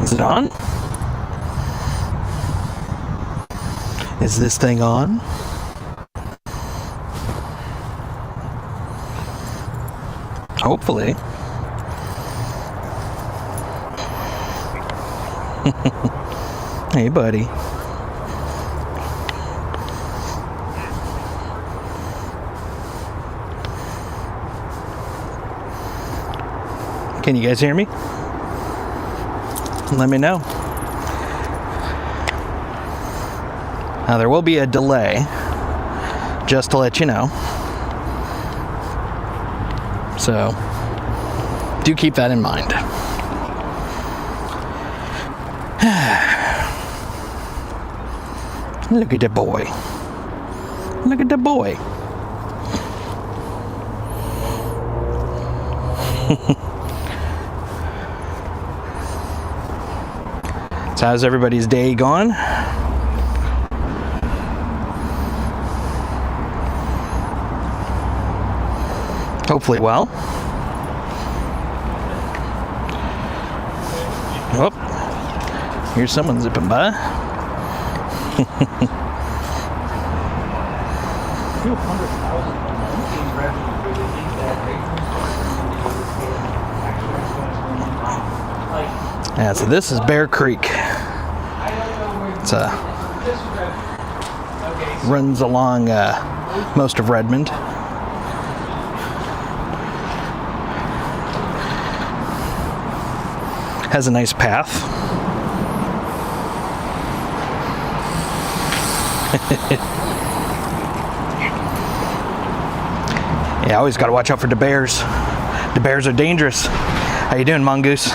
Is it on? Is this thing on? Hopefully. Hey, buddy. Can you guys hear me? Let me know. Now there will be a delay, just to let you know. So, do keep that in mind. Look at the boy. Look at the boy. So how's everybody's day gone? Hopefully well. Oh, here's someone zipping by. Yeah, so this is Bear Creek. It's runs along most of Redmond. Has a nice path. Yeah, always got to watch out for the bears. The bears are dangerous. How you doing, Mongoose?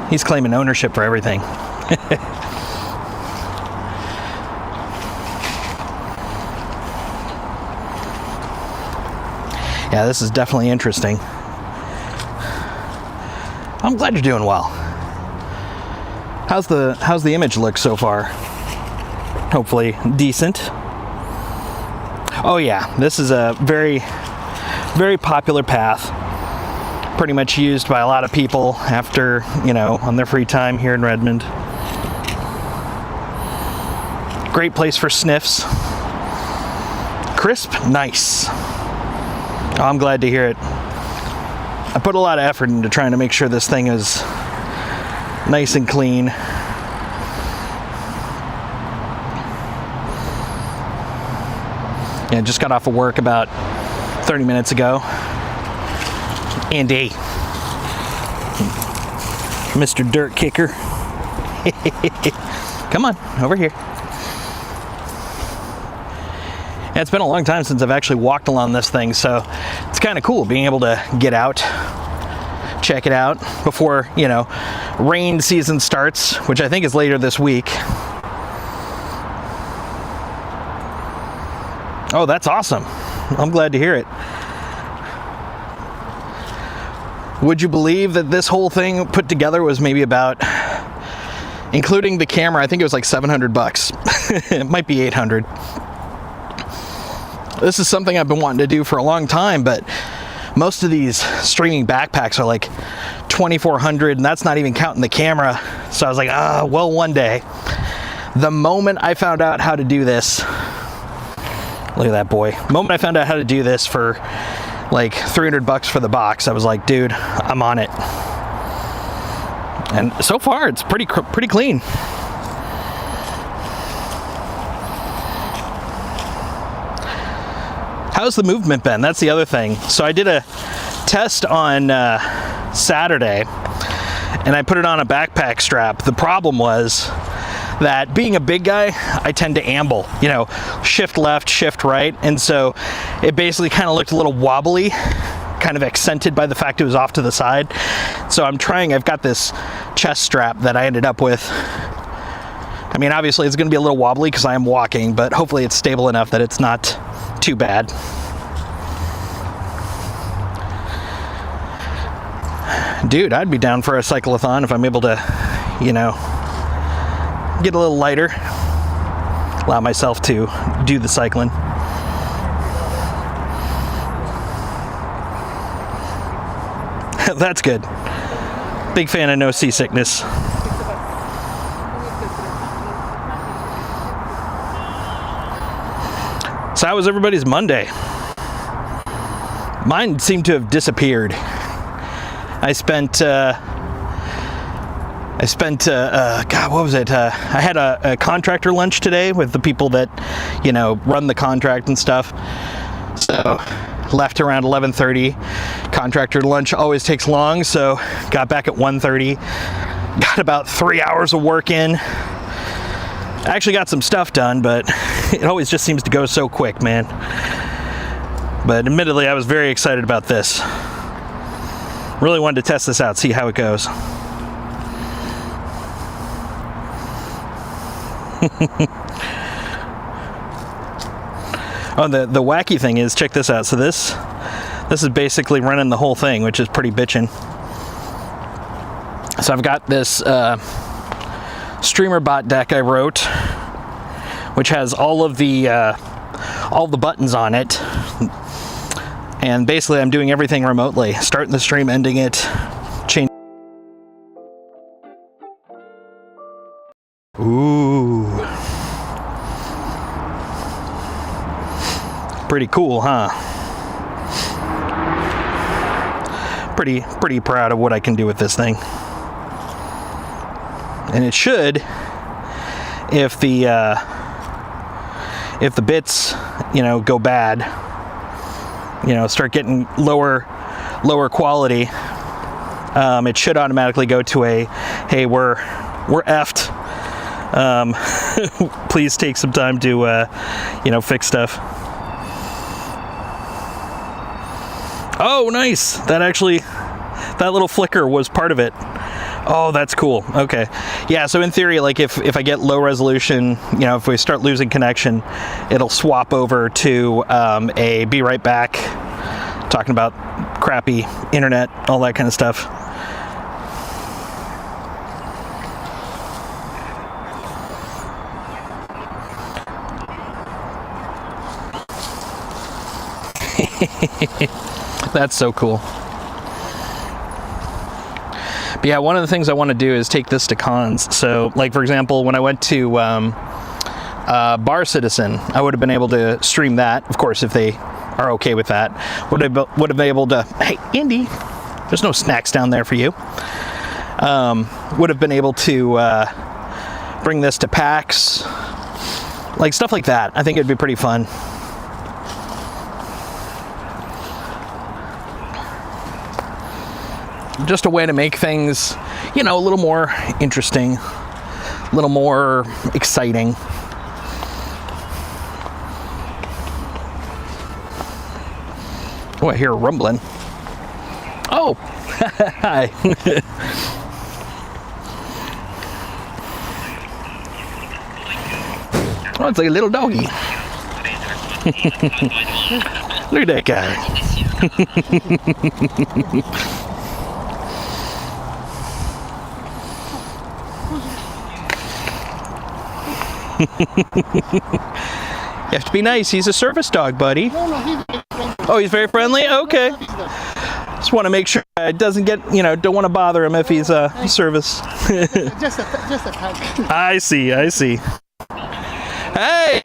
He's claiming ownership for everything. Yeah, this is definitely interesting. I'm glad you're doing well. How's the image look so far? Hopefully decent. Oh yeah, this is a very, very popular path. Pretty much used by a lot of people after, on their free time here in Redmond. Great place for sniffs. Crisp, nice. Oh, I'm glad to hear it. I put a lot of effort into trying to make sure this thing is nice and clean. Yeah, just got off of work about 30 minutes ago. Indy. Mr. Dirt Kicker. Come on, over here. Yeah, it's been a long time since I've actually walked along this thing, so it's kind of cool being able to get out, check it out before, rain season starts, which I think is later this week. Oh, that's awesome. I'm glad to hear it. Would you believe that this whole thing put together was maybe about, including the camera, I think it was like $700. It might be 800. This is something I've been wanting to do for a long time, but most of these streaming backpacks are like $2,400, and that's not even counting the camera. So I was like, well, one day. The moment I found out how to do this, look at that boy. The moment I found out how to do this for like $300 for the box, I was like, dude, I'm on it. And so far, it's pretty clean. How's the movement been? That's the other thing. So I did a test on Saturday, and I put it on a backpack strap. The problem was that being a big guy, I tend to amble, shift left, shift right. And so it basically kind of looked a little wobbly, kind of accented by the fact it was off to the side. So I've got this chest strap that I ended up with. I mean, obviously it's going to be a little wobbly because I am walking, but hopefully it's stable enough that it's not too bad. Dude, I'd be down for a cyclothon if I'm able to, get a little lighter. Allow myself to do the cycling. That's good. Big fan of no seasickness. So how was everybody's Monday? Mine seemed to have disappeared. I spent God, what was it? I had a contractor lunch today with the people that, you know, run the contract and stuff. So left around 11:30. Contractor lunch always takes long, so got back at 1:30. Got about 3 hours of work in. Actually got some stuff done, but it always just seems to go so quick, man. But admittedly, I was very excited about this. Really wanted to test this out, see how it goes. Oh, the wacky thing is, check this out. So this is basically running the whole thing, which is pretty bitchin'. So I've got this streamer bot deck I wrote, which has all the buttons on it, and basically I'm doing everything remotely, starting the stream, ending it, change. Ooh, pretty cool, huh? Pretty proud of what I can do with this thing. And it should, if the bits, you know, go bad, you know, start getting lower quality, it should automatically go to a, hey, we're effed. Please take some time to, you know, fix stuff. Oh, nice. That little flicker was part of it. Oh, that's cool. Okay. Yeah, so in theory, like if I get low resolution, you know, if we start losing connection, it'll swap over to a be right back, talking about crappy internet, all that kind of stuff. That's so cool. But yeah, one of the things I want to do is take this to cons. So, like, for example, when I went to Bar Citizen, I would have been able to stream that, of course, if they are okay with that. Would have been able to, hey, Indy, there's no snacks down there for you. Would have been able to bring this to PAX, like stuff like that. I think it'd be pretty fun. Just a way to make things, you know, a little more interesting, a little more exciting. Oh, I hear a rumbling. Oh, hi. Oh, it's like a little doggy. Look at that guy. You have to be nice. He's a service dog, buddy. Oh, he's very friendly? Okay. Just want to make sure it doesn't get, you know, don't want to bother him if he's service. just a tag. I see. Hey!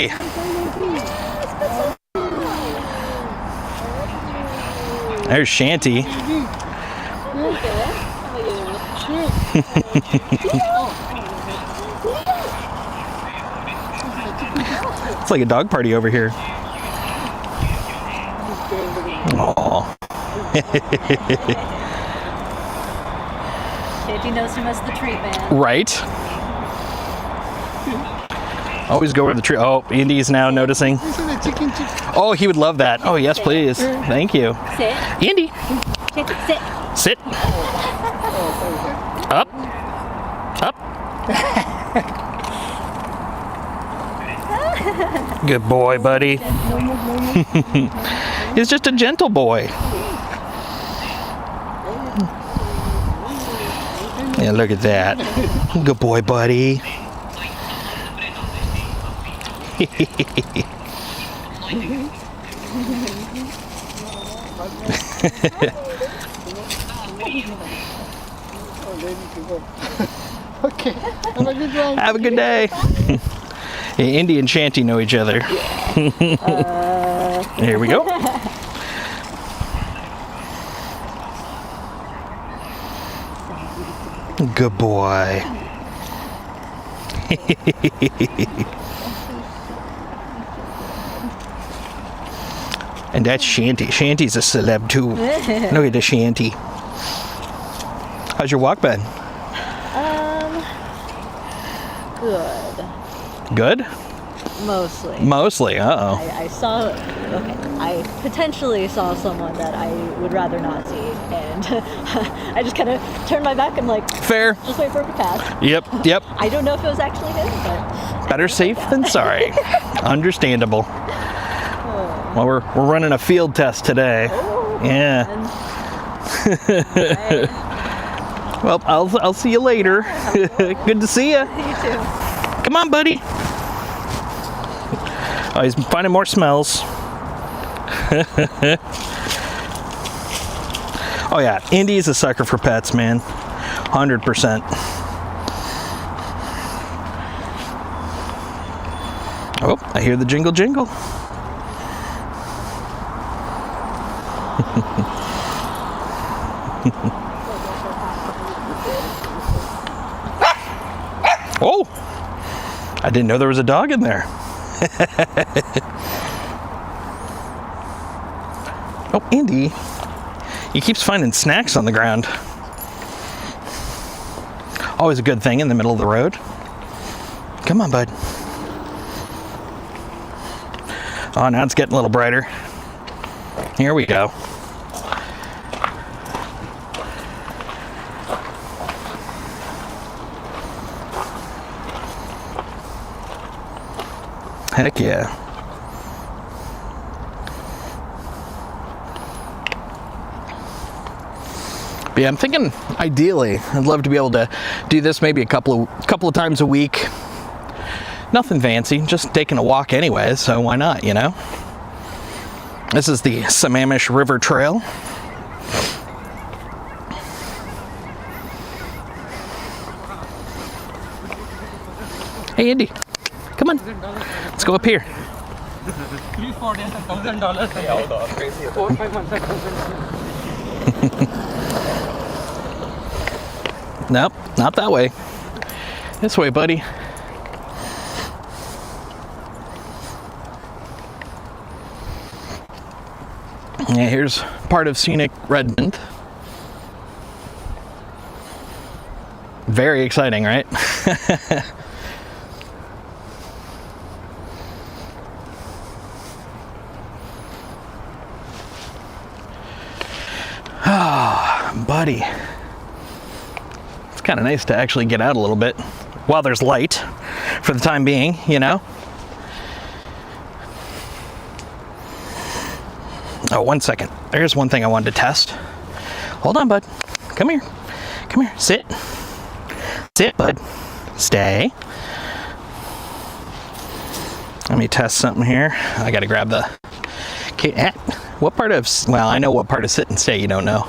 There's Shanty. It's like a dog party over here. Aww. Shanty knows him as the treat man. Right. Always go where the tree. Oh, Indy's now noticing. Oh, he would love that. Oh, yes, please. Thank you. Sit. Indy. Shanty, sit. Sit. Up. Up. Good boy, buddy. He's just a gentle boy. Yeah, look at that. Good boy, buddy. Oh, they need to go. Okay. Have a good one. Have a good day. Yeah, Indy and Shanty know each other. Here we go. Good boy. And that's Shanty. Shanty's a celeb too. Look at the Shanty. How's your walk been? Good. Good? Mostly. Mostly, uh-oh. I saw, okay, I potentially saw someone that I would rather not see, and I just kind of turned my back and like, Fair. just wait for him to pass. Yep. I don't know if it was actually him, but... Better safe than sorry. Understandable. Well, we're running a field test today. Oh, Yeah. Right. Well, I'll see you later. Good to see you. You too. Come on, buddy. Oh, he's finding more smells. Oh yeah, Indy's a sucker for pets, man. 100%. Oh, I hear the jingle jingle. Oh, I didn't know there was a dog in there. Oh, Indy. He keeps finding snacks on the ground. Always a good thing in the middle of the road. Come on, bud. Oh, now it's getting a little brighter. Here we go. Heck yeah. But yeah, I'm thinking ideally I'd love to be able to do this maybe a couple of times a week. Nothing fancy, just taking a walk anyway, so why not, you know? This is the Sammamish River Trail. Hey Indy, come on, let's go up here. Please for $1,000. Crazy. 4, 5 months, Nope, not that way. This way, buddy. Yeah, here's part of scenic Redmond. Very exciting, right? Oh, buddy. It's kind of nice to actually get out a little bit while there's light for the time being, you know? Oh, 1 second. There's one thing I wanted to test. Hold on, bud. Come here. Come here. Sit. Sit, bud. Stay. Let me test something here. I gotta grab the... Okay, what part of... Well, I know what part of sit and stay you don't know.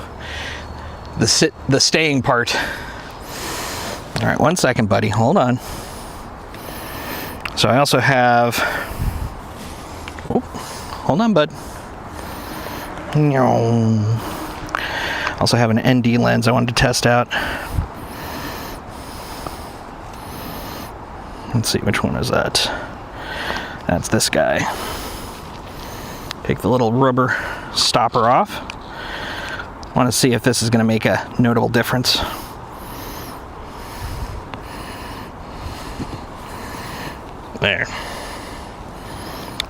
The staying part. All right, 1 second, buddy. Hold on. So I also have... Oh, hold on, bud. Also have an ND lens I wanted to test out. Let's see, which one is that? That's this guy. Take the little rubber stopper off. I want to see if this is going to make a notable difference. There.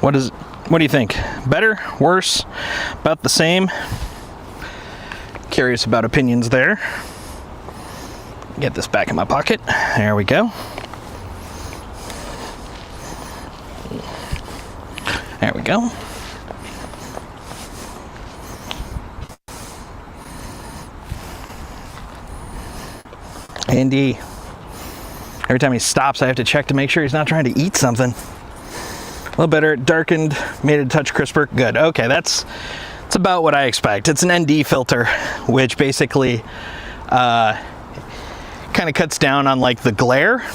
What do you think? Better? Worse? About the same? Curious about opinions there. Get this back in my pocket. There we go. There we go. Indy. Every time he stops, I have to check to make sure he's not trying to eat something. A little better, darkened, made it a touch crisper. Good. Okay, that's about what I expect. It's an ND filter, which basically kind of cuts down on like the glare.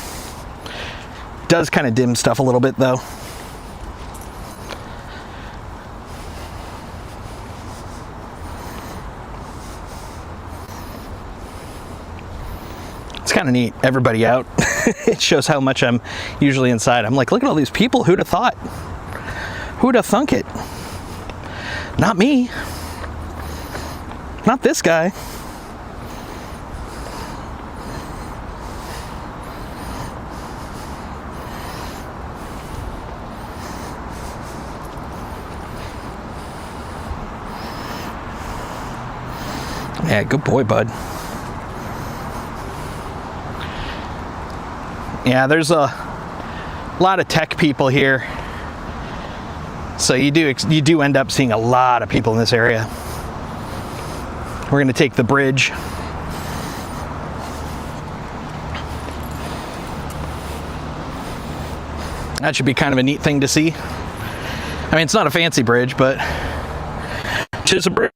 Does kind of dim stuff a little bit though. It's kind of neat. Everybody out. It shows how much I'm usually inside. I'm like, look at all these people. Who'd have thought? Who'd have thunk it? Not me. Not this guy. Yeah, good boy, bud. Yeah, there's a lot of tech people here. So you do end up seeing a lot of people in this area. We're going to take the bridge. That should be kind of a neat thing to see. I mean, it's not a fancy bridge, but it is a bridge.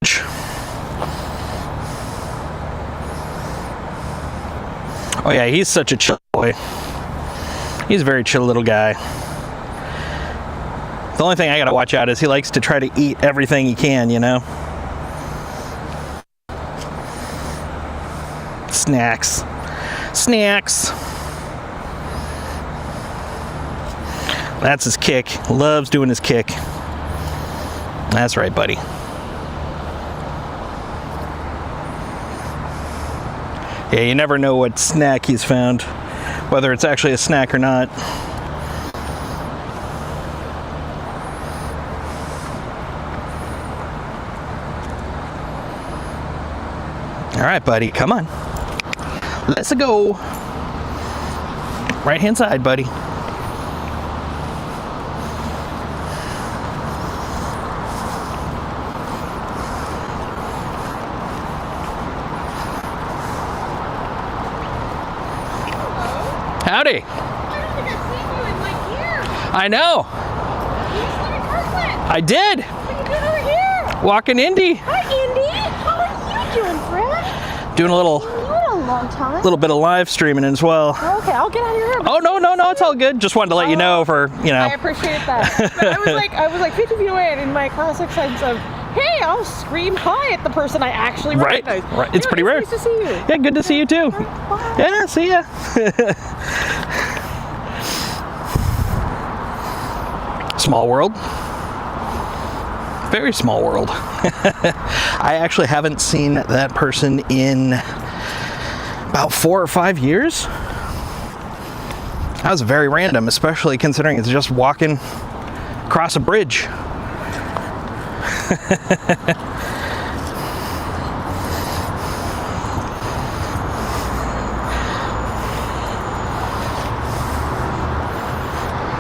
Oh yeah, he's such a chill boy. He's a very chill little guy. The only thing I gotta watch out is he likes to try to eat everything he can, you know? Snacks. Snacks. That's his kick. Loves doing his kick. That's right, buddy. Yeah, you never know what snack he's found, whether it's actually a snack or not. All right, buddy, come on. Let's go. Right hand side, buddy. Howdy. I don't think I've seen you in like years. I know. You just live in Kirkland. I did. What are you doing over here? Walking Indy. Hi, Indy. How are you doing, Fred? Doing a little Not a long time. bit of live streaming as well. Okay, I'll get out of your hair. Oh no, it's all good. Just wanted to let you know for, you know. I appreciate that. But I was like 50 feet away, and in my classic sense of, hey, I'll scream hi at the person I actually recognize. Right. It's pretty rare. Nice to see you. Yeah, good to see you too. Bye. Yeah, see ya. Small world. Very small world. I actually haven't seen that person in about 4 or 5 years. That was very random, especially considering it's just walking across a bridge.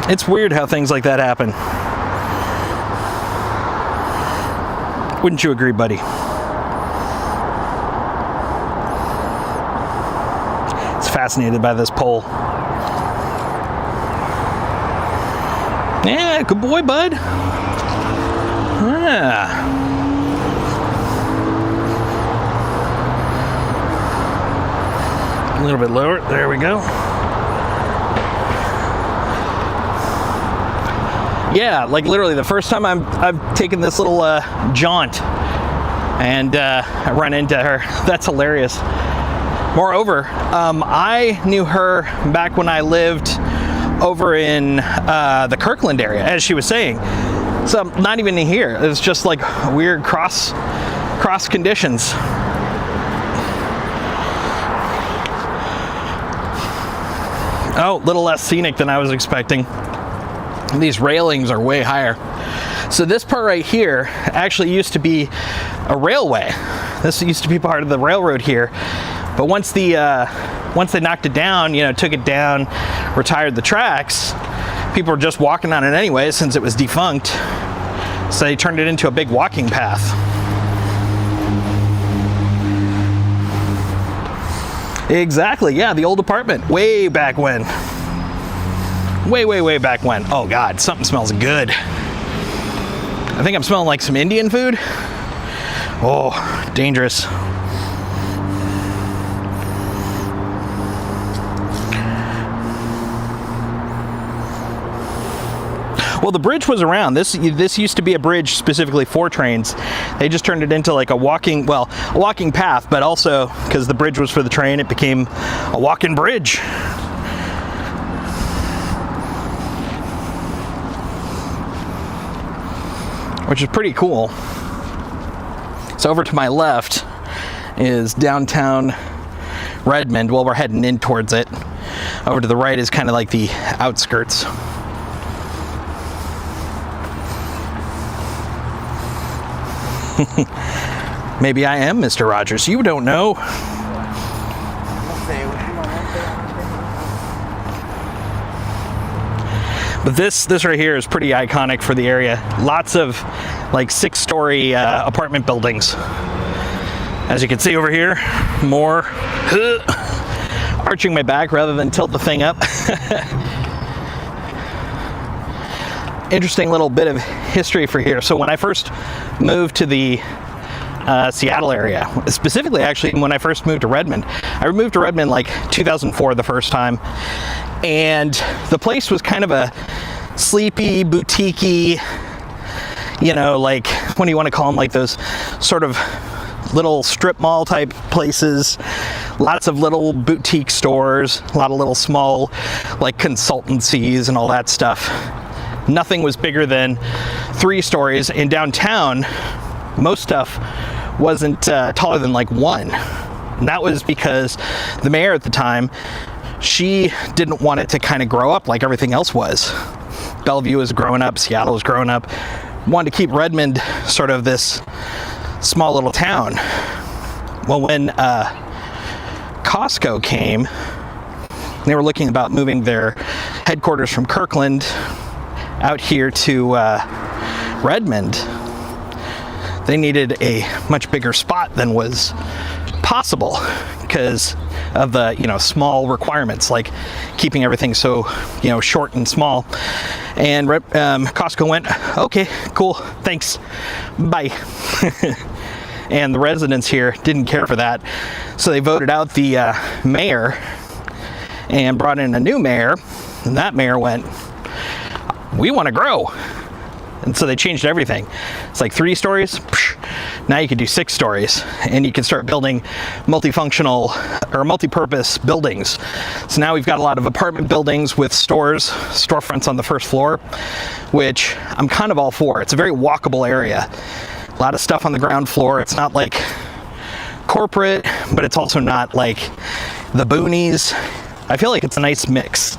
It's weird how things like that happen. Wouldn't you agree, buddy? It's fascinated by this pole. Yeah, good boy, bud. Yeah. A little bit lower. There we go. Yeah, like literally the first time I've taken this little jaunt and I run into her. That's hilarious. Moreover, I knew her back when I lived over in the Kirkland area, as she was saying. So not even here. It's just like weird cross conditions. Oh, a little less scenic than I was expecting. These railings are way higher. So this part right here actually used to be a railway. This used to be part of the railroad here. But once they knocked it down, you know, took it down, retired the tracks, people were just walking on it anyway since it was defunct. So they turned it into a big walking path. Exactly, yeah, the old apartment, way back when. Way back when. Oh God, something smells good. I think I'm smelling like some Indian food. Oh, dangerous. Well, the bridge was around. This used to be a bridge specifically for trains. They just turned it into like a walking path, but also because the bridge was for the train, it became a walking bridge. Which is pretty cool. So over to my left is downtown Redmond. Well, we're heading in towards it. Over to the right is kind of like the outskirts. Maybe I am Mr. Rogers. You don't know. But this right here is pretty iconic for the area. Lots of like 6-story apartment buildings. As you can see over here, more arching my back rather than tilt the thing up. Interesting little bit of history for here. So when I first moved to the Seattle area, specifically actually when I first moved to Redmond, I moved to Redmond like 2004 the first time, and the place was kind of a sleepy, boutique-y, you know, like, what do you want to call them, like those sort of little strip mall type places, lots of little boutique stores, a lot of little small like consultancies and all that stuff. Nothing was bigger than 3 stories. In downtown, most stuff wasn't taller than like 1. And that was because the mayor at the time, she didn't want it to kind of grow up like everything else was. Bellevue was growing up, Seattle was growing up, wanted to keep Redmond sort of this small little town. Well, when Costco came, they were looking about moving their headquarters from Kirkland out here to Redmond. They needed a much bigger spot than was possible because of the, you know, small requirements, like keeping everything so, you know, short and small. And Costco went, okay, cool, thanks, bye. And the residents here didn't care for that, so they voted out the mayor and brought in a new mayor, and that mayor went, we want to grow. And so they changed everything. It's like 3 stories. Now you can do 6 stories, and you can start building multifunctional or multi-purpose buildings. So now we've got a lot of apartment buildings with stores, storefronts on the first floor, which I'm kind of all for. It's a very walkable area. A lot of stuff on the ground floor. It's not like corporate, but it's also not like the boonies. I feel like it's a nice mix.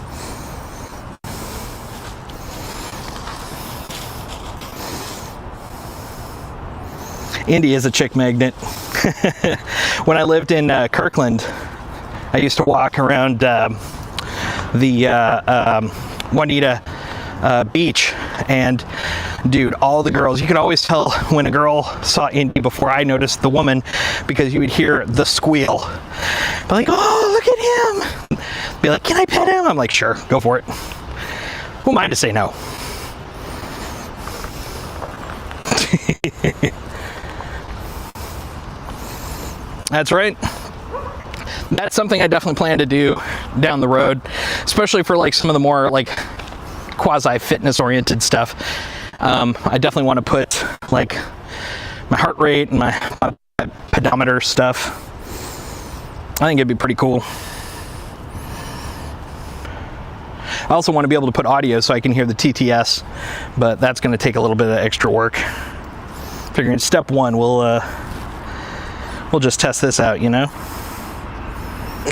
Indy is a chick magnet. When I lived in Kirkland, I used to walk around the Juanita Beach, and dude, all the girls, you could always tell when a girl saw Indy before I noticed the woman, because you would hear the squeal. Be like, oh, look at him. Be like, can I pet him? I'm like, sure, go for it. Who am I to say no? That's right. That's something I definitely plan to do down the road, especially for like some of the more like quasi fitness oriented stuff. I definitely want to put like my heart rate and my pedometer stuff. I think it'd be pretty cool. I also want to be able to put audio so I can hear the TTS, but that's going to take a little bit of extra work. Figuring step 1, we'll just test this out, you know?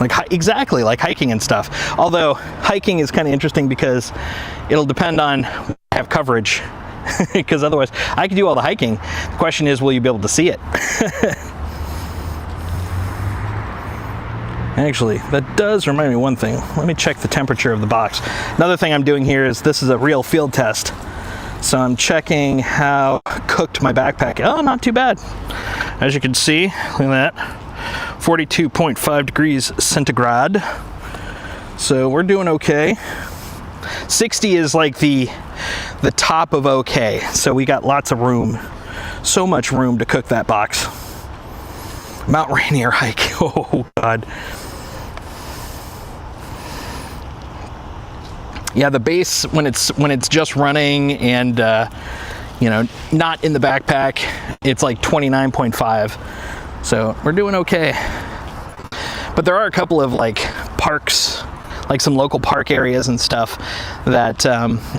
Like, exactly, like hiking and stuff. Although, hiking is kind of interesting because it'll depend on have coverage. Because otherwise, I can do all the hiking. The question is, will you be able to see it? Actually, that does remind me of one thing. Let me check the temperature of the box. Another thing I'm doing here is, this is a real field test. So I'm checking how cooked my backpack is. Oh, not too bad. As you can see, look at that, 42.5 degrees centigrade. So we're doing okay. 60 is like the top of okay. So we got lots of room so much room to cook that box. Mount Rainier hike. Oh God. Yeah, the base when it's just running and you know, not in the backpack, it's like 29.5. So we're doing okay. But there are a couple of like parks, like some local park areas and stuff that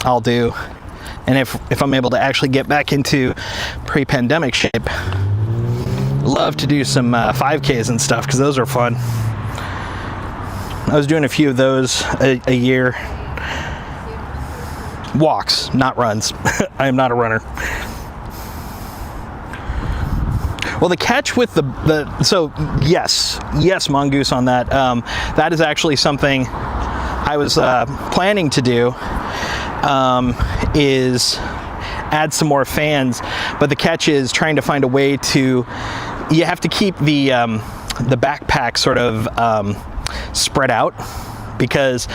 I'll do. And if I'm able to actually get back into pre-pandemic shape, love to do some 5Ks and stuff, because those are fun. I was doing a few of those a year. Walks, not runs. I am not a runner. Well, the catch with so yes, mongoose on that. That is actually something I was planning to do. Is add some more fans, but the catch is trying to find a way to. You have to keep the backpack sort of spread out, because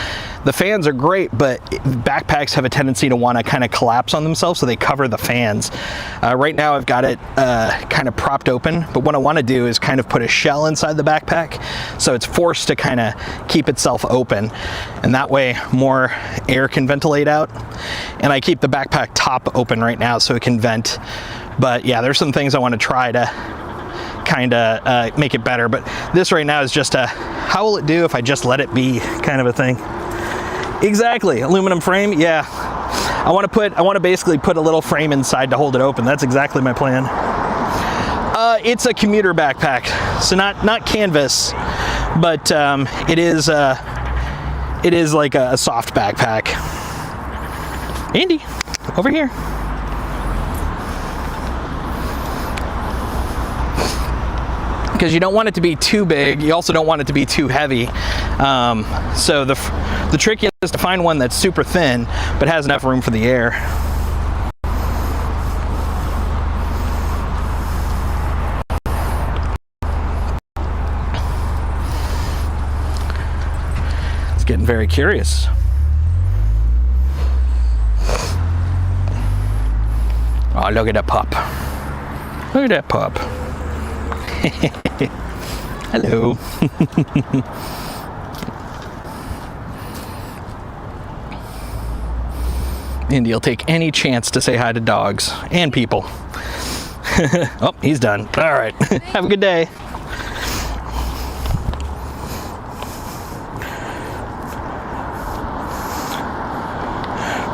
the fans are great, but backpacks have a tendency to want to kind of collapse on themselves, so they cover the fans. Right now I've got it kind of propped open, but what I want to do is kind of put a shell inside the backpack, so it's forced to kind of keep itself open, and that way more air can ventilate out. And I keep the backpack top open right now so it can vent. But yeah, there's some things I want to try to kind of make it better, but this right now is just a how will it do if I just let it be kind of a thing. Exactly, aluminum frame. Yeah, I want to basically put a little frame inside to hold it open. That's exactly my plan. It's a commuter backpack, so not canvas, but it is like a soft backpack. Indy, over here. Because you don't want it to be too big, you also don't want it to be too heavy. So the trick is to find one that's super thin, but has enough room for the air. It's getting very curious. Oh, look at that pup. Look at that pup. Hello. Indy will take any chance to say hi to dogs and people. Oh, he's done. All right. Have a good day.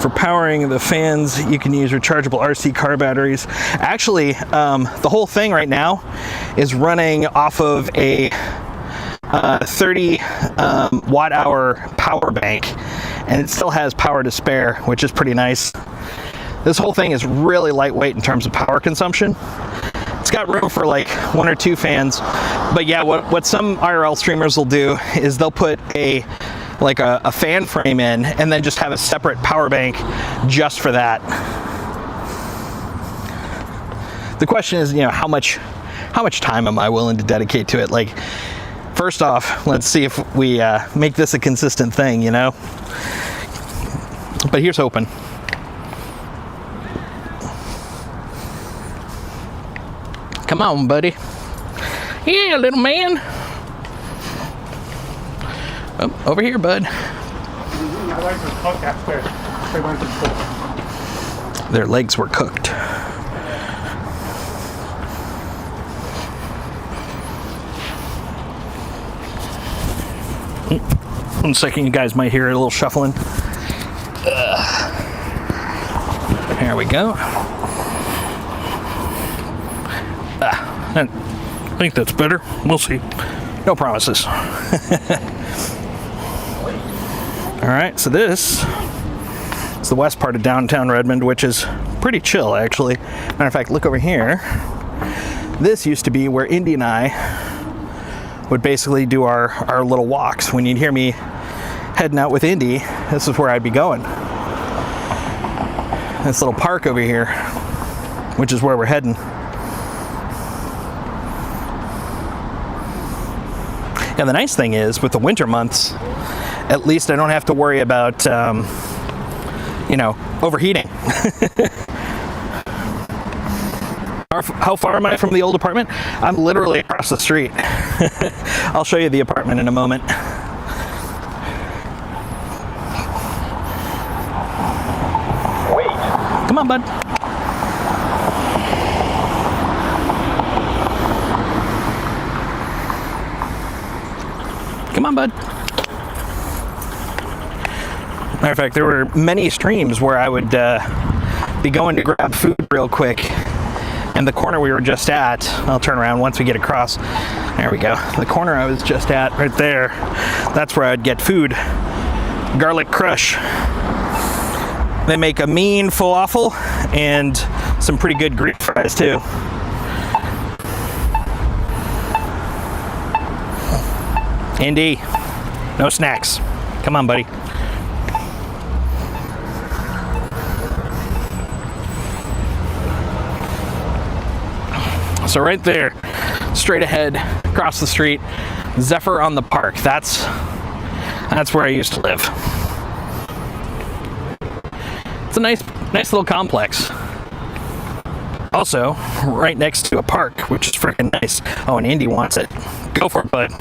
For powering the fans, you can use rechargeable RC car batteries. Actually, the whole thing right now is running off of a 30 watt hour power bank, and it still has power to spare, which is pretty nice. This whole thing is really lightweight in terms of power consumption. It's got room for like 1 or 2 fans, but yeah, what some IRL streamers will do is they'll put a fan frame in and then just have a separate power bank just for that. The question is, you know, how much time am I willing to dedicate to it? Like, first off, let's see if we make this a consistent thing, you know? But here's hoping. Come on, buddy. Yeah, little man. Oh, over here, bud. Their legs were cooked. One second, you guys might hear a little shuffling. There we go. I think that's better. We'll see. No promises. All right, so this is the west part of downtown Redmond, which is pretty chill, actually. Matter of fact, look over here. This used to be where Indy and I would basically do our little walks. When you'd hear me heading out with Indy, this is where I'd be going. This little park over here, which is where we're heading. And the nice thing is, with the winter months, at least I don't have to worry about, you know, overheating. how far am I from the old apartment? I'm literally across the street. I'll show you the apartment in a moment. Wait. Come on, bud. Come on, bud. Matter of fact, there were many streams where I would be going to grab food real quick. And the corner we were just at, I'll turn around once we get across. There we go. The corner I was just at, right there, that's where I'd get food. Garlic Crush. They make a mean falafel and some pretty good Greek fries too. Indy, no snacks. Come on, buddy. So right there, straight ahead, across the street, Zephyr on the Park. That's where I used to live. It's a nice little complex. Also, right next to a park, which is freaking nice. Oh, and Indy wants it. Go for it, bud.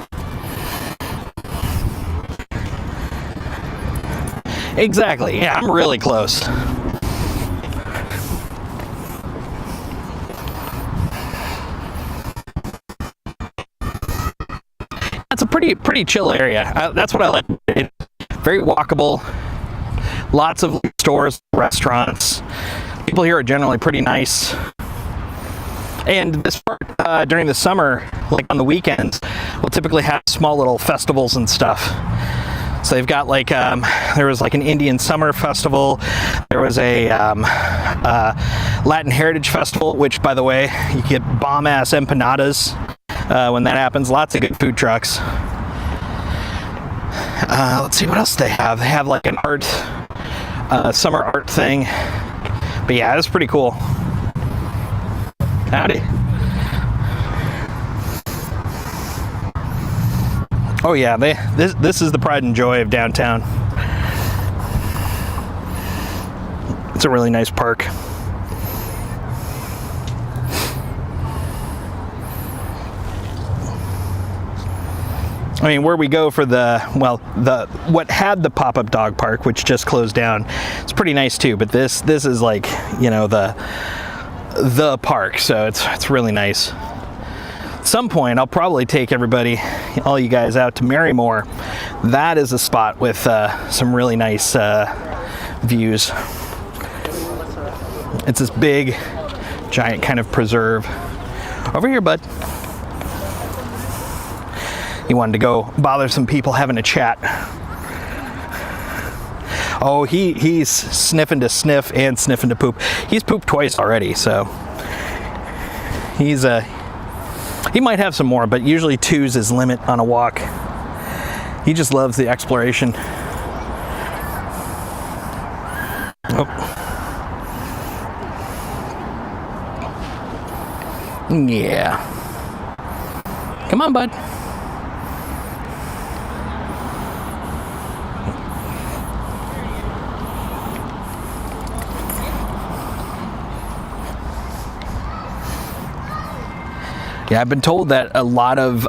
Exactly. Yeah, I'm really close. It's a pretty chill area. That's what I like. It's very walkable. Lots of stores, restaurants. People here are generally pretty nice. And this part, during the summer, like on the weekends, we'll typically have small little festivals and stuff. So they've got like, there was like an Indian Summer Festival. There was a Latin Heritage Festival, which, by the way, you get bomb-ass empanadas when that happens. Lots of good food trucks. Let's see, what else they have? They have like an art, summer art thing. But yeah, it's pretty cool. Howdy. Oh yeah, this is the pride and joy of downtown. It's a really nice park. I mean, where we go for what had the pop-up dog park, which just closed down, it's pretty nice too. But this is like, you know, the park, so it's really nice. At some point, I'll probably take everybody, all you guys, out to Marymore. That is a spot with some really nice views. It's this big, giant kind of preserve. Over here, bud. He wanted to go bother some people having a chat. Oh, he's sniffing to sniff and sniffing to poop. He's pooped twice already, so he might have some more, but usually 2's his limit on a walk. He just loves the exploration. Oh. Yeah. Come on, bud. Yeah, I've been told that a lot of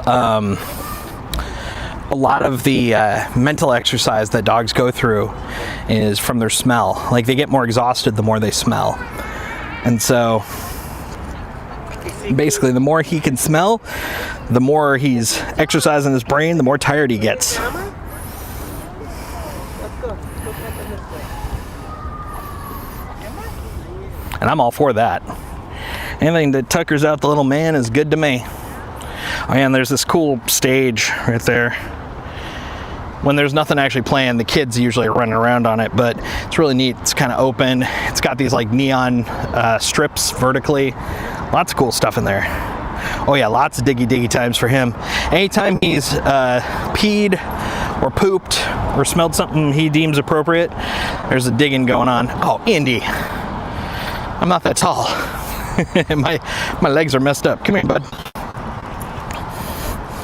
the mental exercise that dogs go through is from their smell. Like, they get more exhausted the more they smell. And so basically, the more he can smell, the more he's exercising his brain, the more tired he gets. And I'm all for that. Anything that tuckers out the little man is good to me. Oh yeah, and there's this cool stage right there. When there's nothing actually playing, the kids usually are running around on it, but it's really neat. It's kind of open. It's got these like neon strips vertically. Lots of cool stuff in there. Oh yeah, lots of diggy times for him. Anytime he's peed or pooped or smelled something he deems appropriate, there's a digging going on. Oh, Indy. I'm not that tall. my legs are messed up. Come here, bud.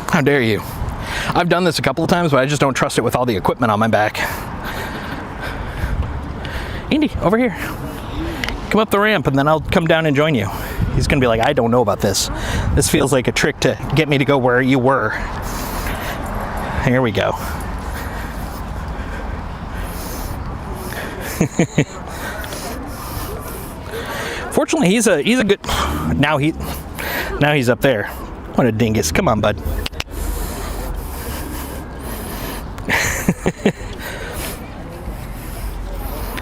How dare you? I've done this a couple of times, but I just don't trust it with all the equipment on my back. Indy, over here. Come up the ramp and then I'll come down and join you. He's gonna be like, I don't know about this. This feels like a trick to get me to go where you were. Here we go. Fortunately, he's a good. Now he's up there. What a dingus! Come on, bud.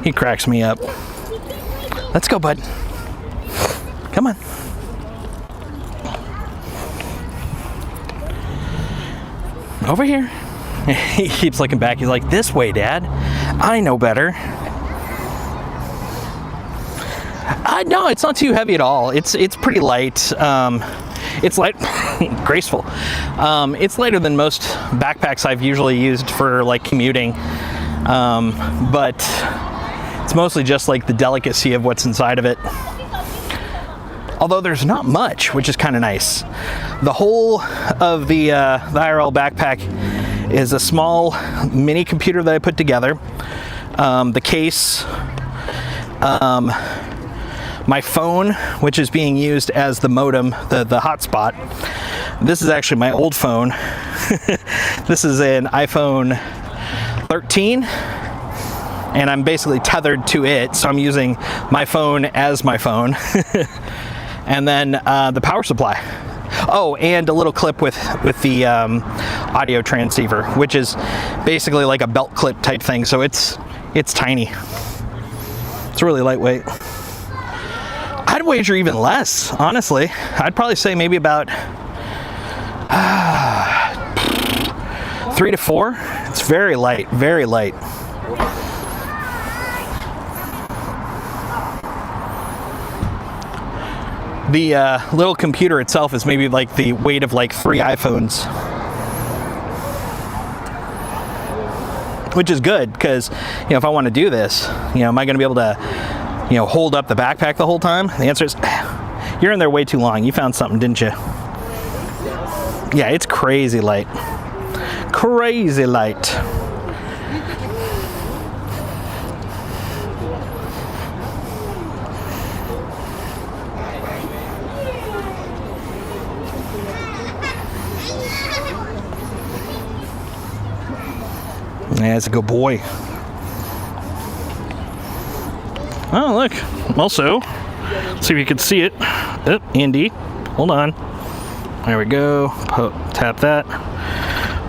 He cracks me up. Let's go, bud. Come on. Over here. He keeps looking back. He's like, this way, Dad. I know better. No, it's not too heavy at all. It's pretty light. It's light, graceful. It's lighter than most backpacks I've usually used for like commuting. But it's mostly just like the delicacy of what's inside of it. Although there's not much, which is kind of nice. The whole of the IRL backpack is a small mini computer that I put together. The case, my phone, which is being used as the modem, the hotspot. This is actually my old phone. This is an iPhone 13. And I'm basically tethered to it, so I'm using my phone as my phone. And then the power supply. Oh, and a little clip with the audio transceiver, which is basically like a belt clip type thing. So it's tiny. It's really lightweight. I'd wager even less, honestly. I'd probably say maybe about 3 to 4. It's very light, very light. The little computer itself is maybe like the weight of like 3 iPhones. Which is good, because, you know, if I want to do this, you know, am I going to be able to, you know, hold up the backpack the whole time? The answer is, you're in there way too long. You found something, didn't you? Yeah, it's crazy light. Crazy light. Yeah, it's a good boy. Oh, look. Also, see if you can see it. Oh, Indy. Hold on. There we go. Tap that.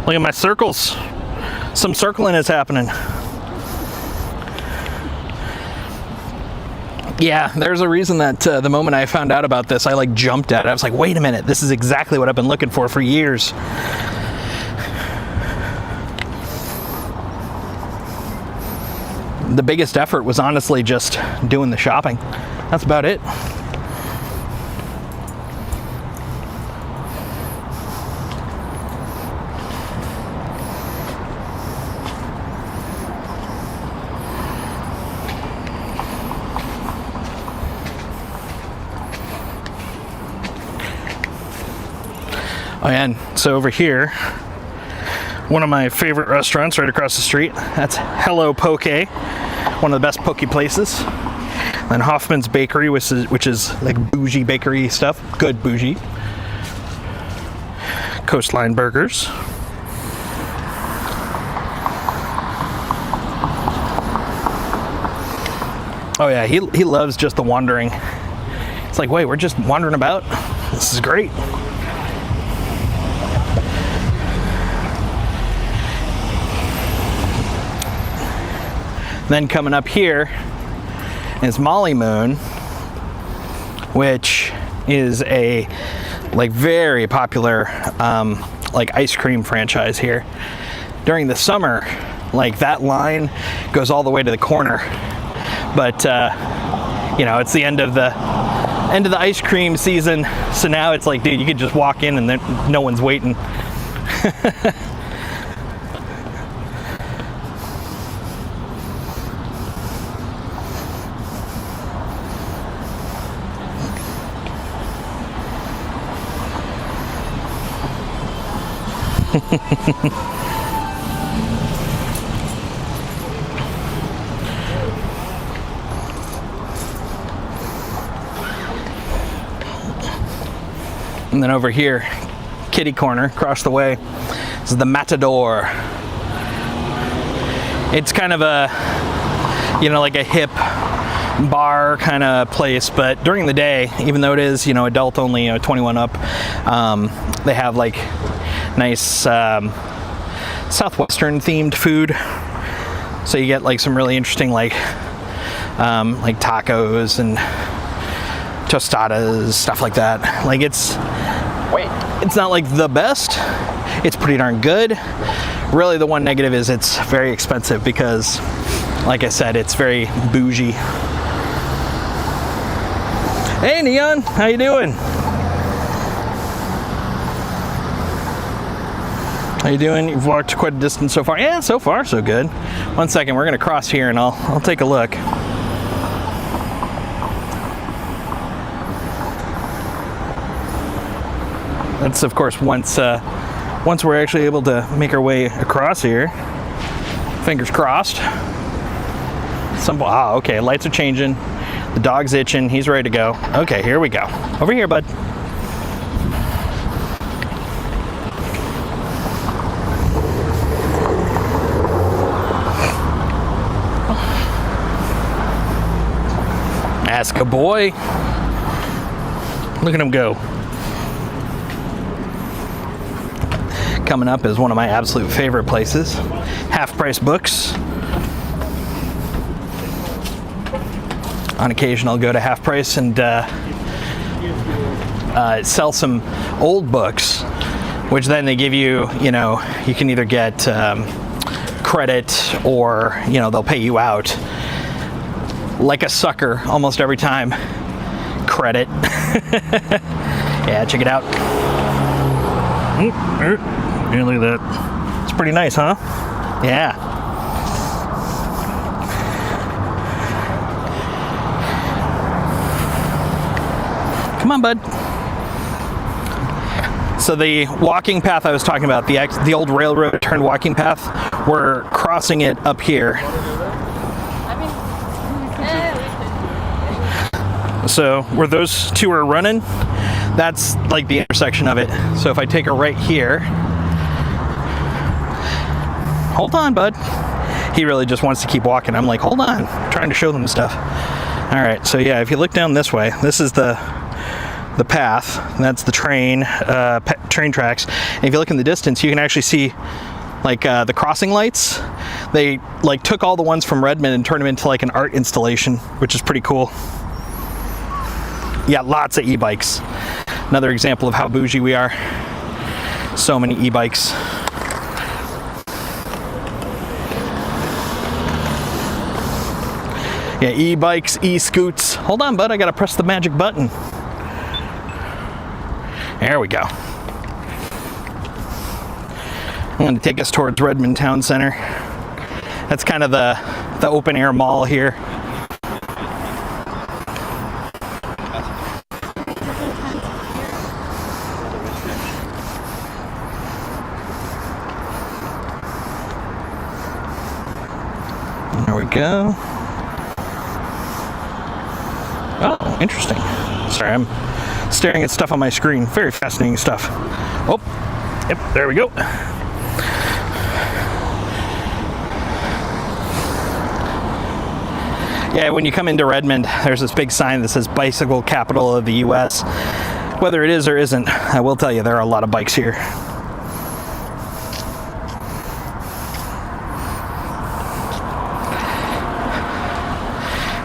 Look at my circles. Some circling is happening. Yeah, there's a reason that the moment I found out about this, I like jumped at it. I was like, wait a minute. This is exactly what I've been looking for years. The biggest effort was honestly just doing the shopping. That's about it. Oh, and so over here, one of my favorite restaurants right across the street, that's Hello Poke, one of the best poke places. And Hoffman's Bakery, which is like bougie bakery stuff, good bougie. Coastline Burgers. Oh yeah, he loves just the wandering. It's like, wait, we're just wandering about? This is great. Then coming up here is Molly Moon, which is a like very popular like ice cream franchise here. During the summer, like that line goes all the way to the corner, but you know, it's the end of the ice cream season, so now it's like, dude, you could just walk in and then no one's waiting. And then over here, kitty corner across the way, this is the Matador. It's kind of a, you know, like a hip bar kind of place, but during the day, even though it is, you know, adult only, 21 up, they have like nice southwestern themed food. So you get like some really interesting like tacos and tostadas, stuff like that. Like it's not like the best. It's pretty darn good. Really, the one negative is it's very expensive because, like I said, it's very bougie. Hey, Neon, how you doing? How you doing? You've walked quite a distance so far. Yeah, so far so good. One second, we're gonna cross here and I'll take a look. That's of course once we're actually able to make our way across here. Fingers crossed. Okay, lights are changing. The dog's itching. He's ready to go. Okay, here we go. Over here, bud. Ask a boy. Look at him go. Coming up is one of my absolute favorite places, Half Price Books. On occasion, I'll go to Half Price and sell some old books, which then they give you, you know, you can either get credit or, you know, they'll pay you out. Like a sucker almost every time. Credit. Yeah, check it out. Yeah, look at that. It's pretty nice, huh? Yeah. Come on, bud. So the walking path I was talking about, the old railroad turned walking path, we're crossing it up here. So where those two are running, that's like the intersection of it. So if I take a right here, hold on, bud. He really just wants to keep walking. I'm like, hold on, I'm trying to show them stuff. All right, so yeah, if you look down this way, this is the path. That's the train tracks. And if you look in the distance, you can actually see like the crossing lights. They like took all the ones from Redmond and turned them into like an art installation, which is pretty cool. Yeah, lots of e-bikes. Another example of how bougie we are. So many e-bikes. Yeah, e-bikes, e-scoots. Hold on, bud, I gotta press the magic button. There we go. I'm gonna take us towards Redmond Town Center. That's kind of the open air mall here. There we go. Oh, interesting. Sorry, I'm staring at stuff on my screen. Very fascinating stuff. Oh, yep, there we go. Yeah, when you come into Redmond, there's this big sign that says Bicycle Capital of the U.S. Whether it is or isn't, I will tell you there are a lot of bikes here.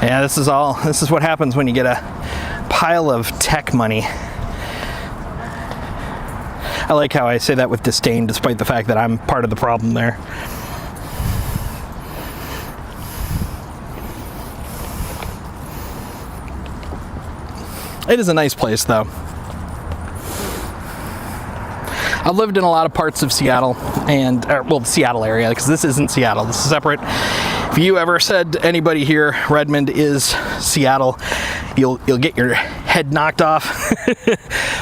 Yeah, this is what happens when you get a pile of tech money. I like how I say that with disdain, despite the fact that I'm part of the problem there. It is a nice place, though. I've lived in a lot of parts of Seattle, the Seattle area, because this isn't Seattle. This is separate. If you ever said to anybody here, Redmond is Seattle, you'll get your head knocked off.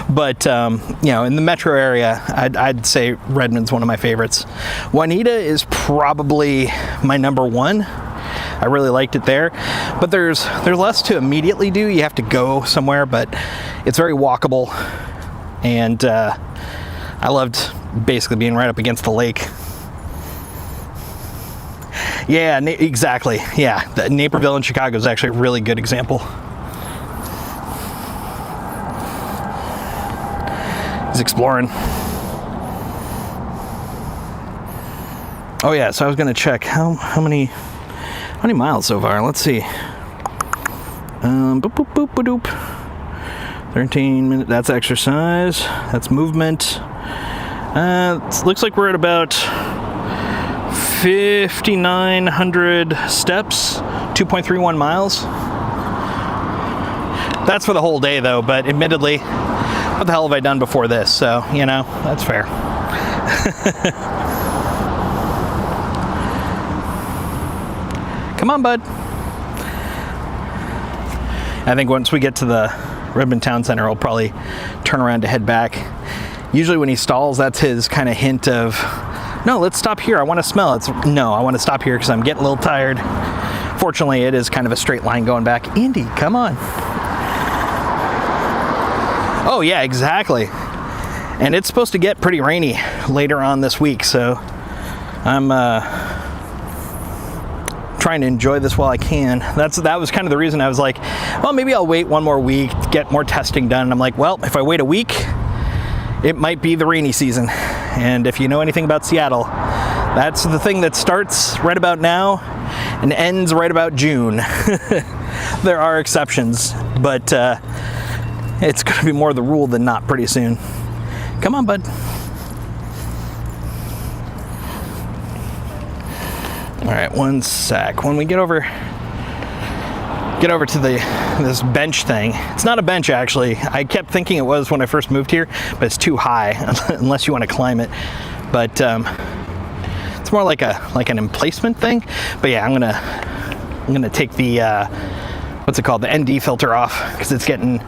But you know, in the metro area, I'd say Redmond's one of my favorites. Juanita is probably my number one. I really liked it there, but there's less to immediately do. You have to go somewhere, but it's very walkable. and I loved basically being right up against the lake. Yeah, exactly. Yeah, the Naperville in Chicago is actually a really good example. He's exploring. Oh yeah, so I was gonna check how many miles so far. Let's see. Boop boop boop boop doop. 13 minutes. That's exercise. That's movement. It looks like we're at about 5,900 steps, 2.31 miles. That's for the whole day though, but admittedly, what the hell have I done before this? So, you know, that's fair. Come on, bud. I think once we get to the Redmond Town Center, I'll probably turn around to head back. Usually when he stalls, that's his kind of hint of, no, let's stop here. I want to smell. It's no, I want to stop here because I'm getting a little tired. Fortunately, it is kind of a straight line going back. Indy, come on. Oh yeah, exactly. And it's supposed to get pretty rainy later on this week, so I'm trying to enjoy this while I can. That was kind of the reason I was like, well, maybe I'll wait one more week, get more testing done. And I'm like, well, if I wait a week, it might be the rainy season. And if you know anything about Seattle, that's the thing that starts right about now and ends right about June. There are exceptions, but it's going to be more the rule than not pretty soon. Come on, bud. All right, one sec. When we get over to this bench thing. It's not a bench, actually. I kept thinking it was when I first moved here, but it's too high unless you want to climb it. But it's more like an emplacement thing. But yeah, I'm gonna take the what's it called, the ND filter off, because it's getting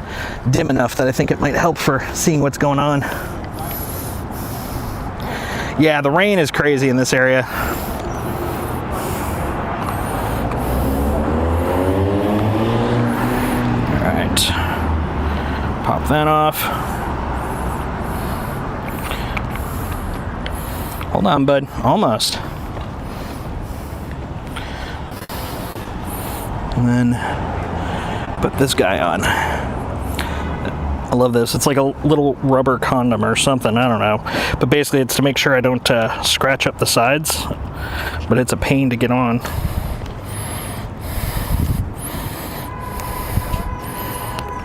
dim enough that I think it might help for seeing what's going on. Yeah, the rain is crazy in this area. Pop that off. Hold on, bud. Almost. And then put this guy on. I love this. It's like a little rubber condom or something. I don't know. But basically it's to make sure I don't scratch up the sides. But it's a pain to get on.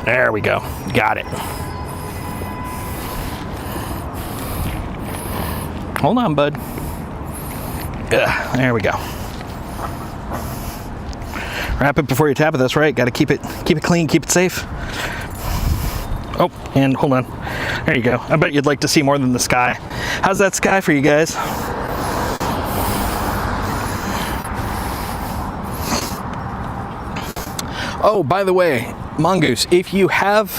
There we go. Got it. Hold on, bud. There we go. Wrap it before you tap it. That's right. Got to keep it clean, keep it safe. Oh, and hold on. There you go. I bet you'd like to see more than the sky. How's that sky for you guys? Oh, by the way, Mongoose, if you have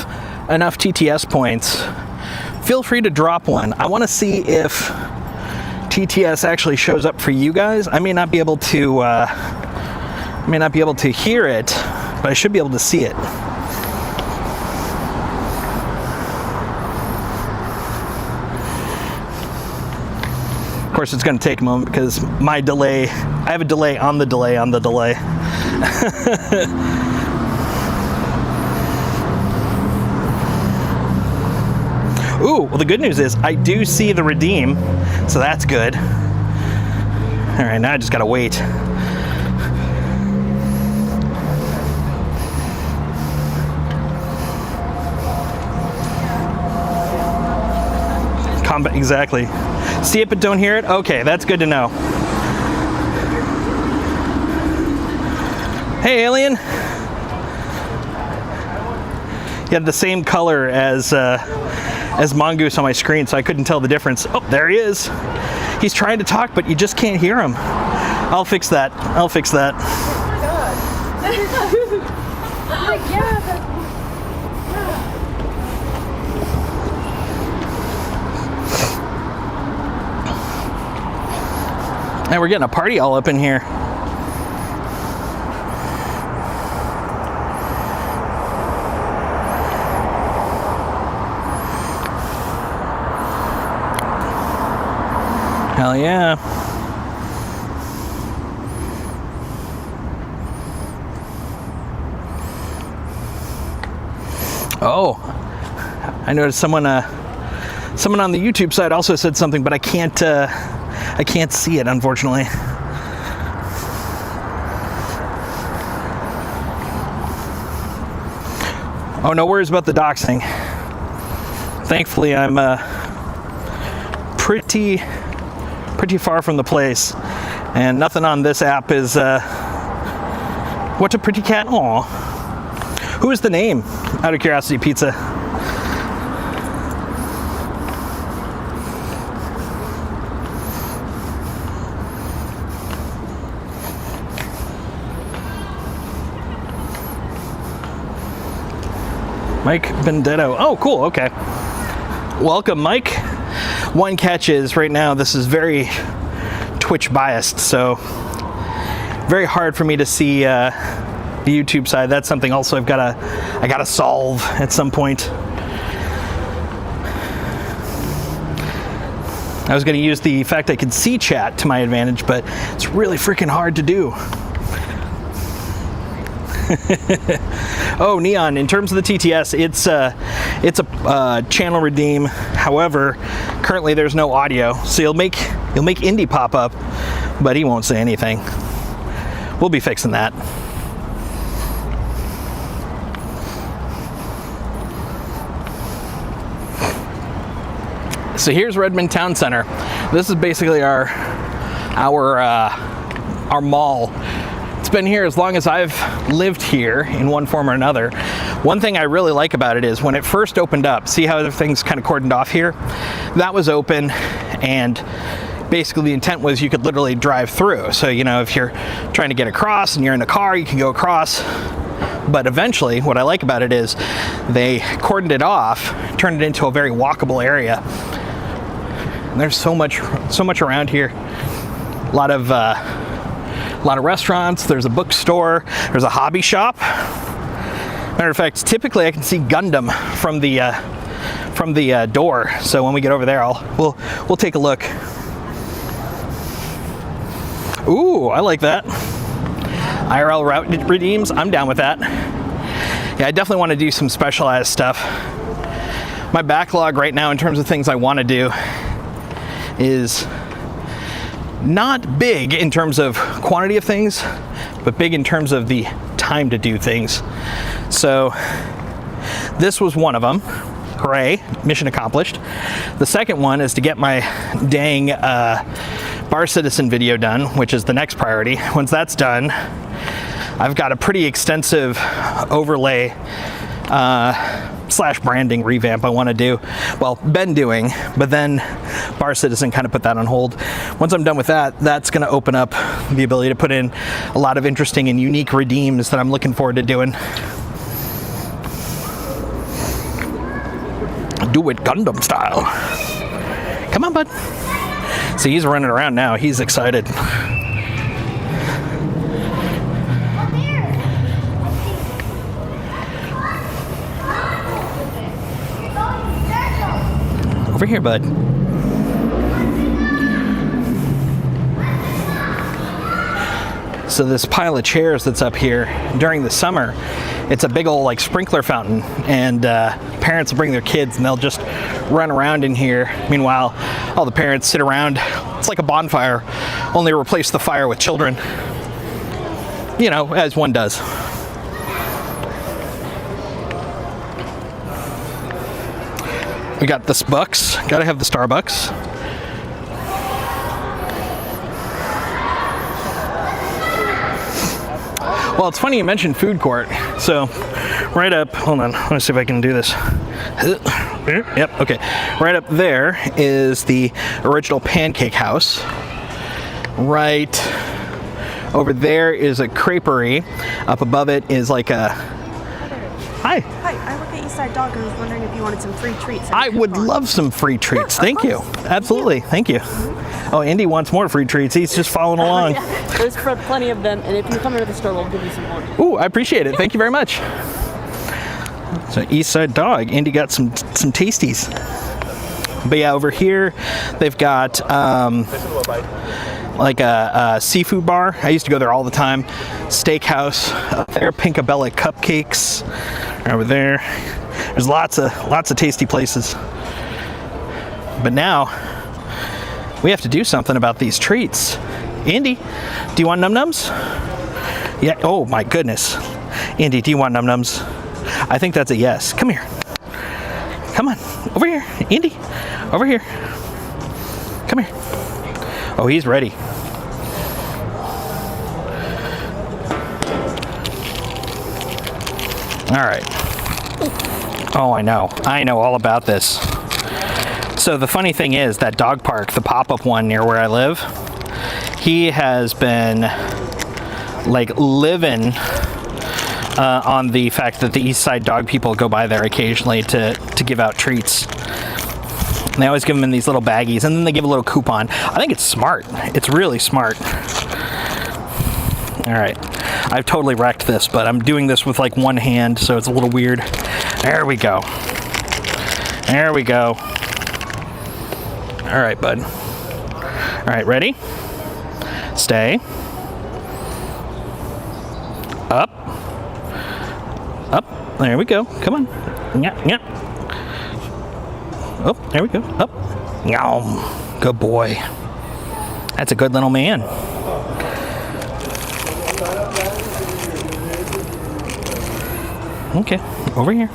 enough TTS points, feel free to drop one. I want to see if TTS actually shows up for you guys. I may not be able to hear it, but I should be able to see it. Of course, it's going to take a moment because my delay, I have a delay on the delay on the delay. Ooh, well, the good news is I do see the redeem, so that's good. All right, now I just gotta wait. Combat, exactly. See it but don't hear it? Okay, that's good to know. Hey, alien. You had the same color as Mongoose on my screen, so I couldn't tell the difference. Oh, there he is. He's trying to talk, but you just can't hear him. I'll fix that. I'll fix that. Oh my god. I'm like, yeah, And we're getting a party all up in here. Hell yeah. Oh, I noticed someone on the YouTube side also said something, but I can't see it, unfortunately. Oh, no worries about the doxing. Thankfully, I'm pretty far from the place, and nothing on this app is what a pretty cat. Aw. Who is the name? Out of curiosity, pizza. Mike Benedetto. Oh, cool. Okay. Welcome, Mike. One catch is right now this is very Twitch biased, so very hard for me to see the YouTube side. That's something also I gotta solve at some point. I was gonna use the fact I could see chat to my advantage, but it's really freaking hard to do. Oh, Neon, in terms of the TTS, it's a channel redeem. However, currently there's no audio, so you'll make Indy pop up, but he won't say anything. We'll be fixing that. So here's Redmond Town Center. This is basically our mall. It's been here as long as I've lived here in one form or another. One thing I really like about it is when it first opened up, see how everything's kind of cordoned off here? That was open, and basically the intent was you could literally drive through. So, you know, if you're trying to get across and you're in a car, you can go across. But eventually, what I like about it is they cordoned it off, turned it into a very walkable area. And there's so much around here. A lot of restaurants. There's a bookstore. There's a hobby shop. Matter of fact, typically I can see Gundam from the door. So when we get over there, we'll take a look. Ooh, I like that. IRL route redeems. I'm down with that. Yeah, I definitely want to do some specialized stuff. My backlog right now in terms of things I want to do is not big in terms of quantity of things, but big in terms of the time to do things. So this was one of them. Hooray, mission accomplished. The second one is to get my dang Bar Citizen video done, which is the next priority. Once that's done, I've got a pretty extensive overlay slash branding revamp I want to do. Well, been doing, but then Bar Citizen kind of put that on hold. Once I'm done with that, that's going to open up the ability to put in a lot of interesting and unique redeems that I'm looking forward to doing. Do it Gundam style. Come on, bud. See, he's running around now. He's excited. Over here, bud. So this pile of chairs that's up here during the summer, it's a big old like sprinkler fountain, and parents will bring their kids and they'll just run around in here. Meanwhile, all the parents sit around. It's like a bonfire, only replace the fire with children. You know, as one does. We got the Starbucks. Gotta have the Starbucks. Well, it's funny you mentioned food court. So, right up, hold on, let me see if I can do this. Yep, okay. Right up there is the original Pancake House. Right over there is a creperie. Up above it is like a... Hi. Hi, I work at Eastside Dog and I was wondering if you wanted some free treats. I would love some free treats. Thank you. Absolutely. Thank you. Oh, Indy wants more free treats. He's just following along. Yeah, there's plenty of them, and if you come into the store, we'll give you some more. Ooh, I appreciate it. Thank you very much. So Eastside Dog. Indy got some tasties. But yeah, over here they've got like a seafood bar. I used to go there all the time. Steakhouse up there, Pinkabella cupcakes over there. There's lots of tasty places. But now we have to do something about these treats. Indy, do you want num-nums? Yeah. Oh my goodness. Indy, do you want num-nums? I think that's a yes. Come here. Come on, over here, Indy, over here. Come here. Oh, he's ready. All right. Oh, I know all about this. So the funny thing is that dog park, the pop-up one near where I live, he has been like living on the fact that the East Side dog people go by there occasionally to give out treats. And they always give them in these little baggies, and then they give a little coupon. I think it's smart. It's really smart. All right, I've totally wrecked this, but I'm doing this with like one hand, so it's a little weird. There we go. There we go. All right, bud. All right, ready? Stay. Up. Up. There we go. Come on. Yeah, yeah. Oh, there we go. Up. Yum. Good boy. That's a good little man. Okay, over here.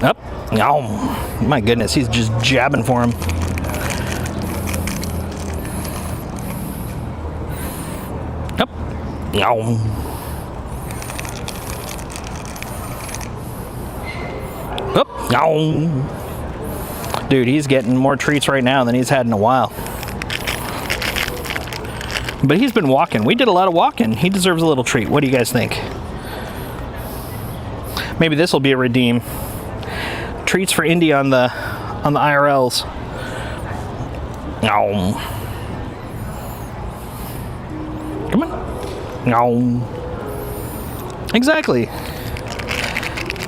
Up. Yum. My goodness, he's just jabbing for him. Up. Yum. Up. Yum. Dude, he's getting more treats right now than he's had in a while. But he's been walking. We did a lot of walking. He deserves a little treat. What do you guys think? Maybe this will be a redeem. Treats for Indy on the IRLs. No. Come on. No. Exactly.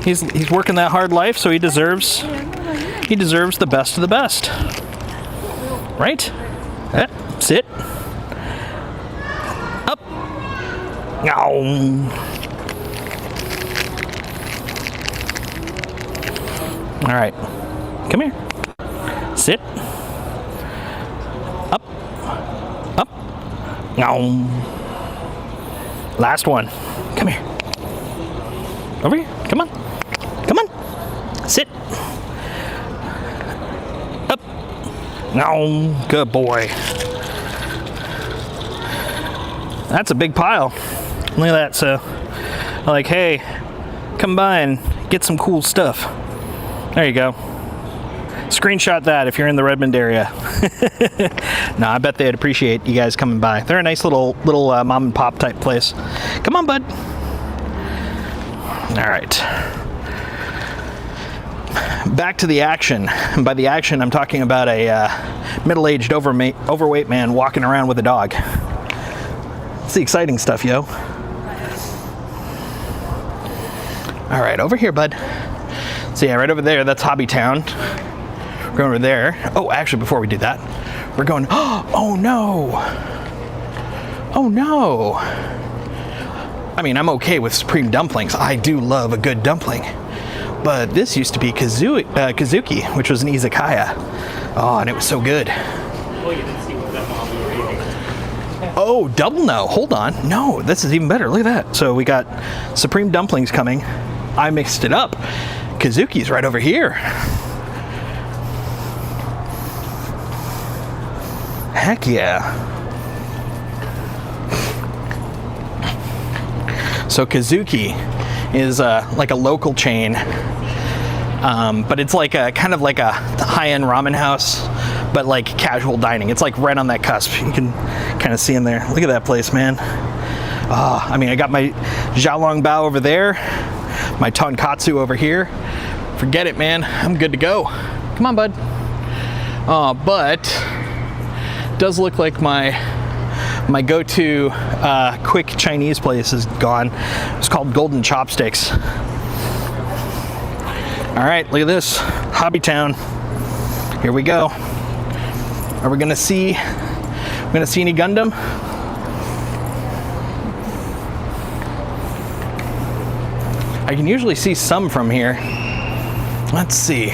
He's working that hard life, so he deserves the best of the best. Right? Sit. Up. No. All right, come here. Sit. Up. Up. No. Last one. Come here. Over here. Come on. Come on. Sit. Up. No. Good boy. That's a big pile. Look at that. So, like, hey, come by and get some cool stuff. There you go. Screenshot that if you're in the Redmond area. No, I bet they'd appreciate you guys coming by. They're a nice little mom and pop type place. Come on, bud. All right. Back to the action. And by the action, I'm talking about a middle-aged, overweight man walking around with a dog. It's the exciting stuff, yo. All right, over here, bud. So yeah, right over there, that's Hobby Town. We're going over there. Oh, actually, before we do that, we're going, oh no. Oh no. I mean, I'm okay with Supreme dumplings. I do love a good dumpling. But this used to be Kazuki, which was an izakaya. Oh, and it was so good. Oh, double no. Hold on. No, this is even better. Look at that. So we got Supreme dumplings coming. I mixed it up. Kazuki's right over here. Heck yeah. So Kazuki is like a local chain, but it's like a kind of like a high-end ramen house, but like casual dining. It's like right on that cusp. You can kind of see in there. Look at that place, man. I mean, I got my xiaolongbao over there, my tonkatsu over here. Forget it, man. I'm good to go. Come on, bud. But it does look like my go-to quick Chinese place is gone. It's called Golden Chopsticks. All right, look at this. Hobby Town. Here we go. Are we gonna see any Gundam? I can usually see some from here. Let's see.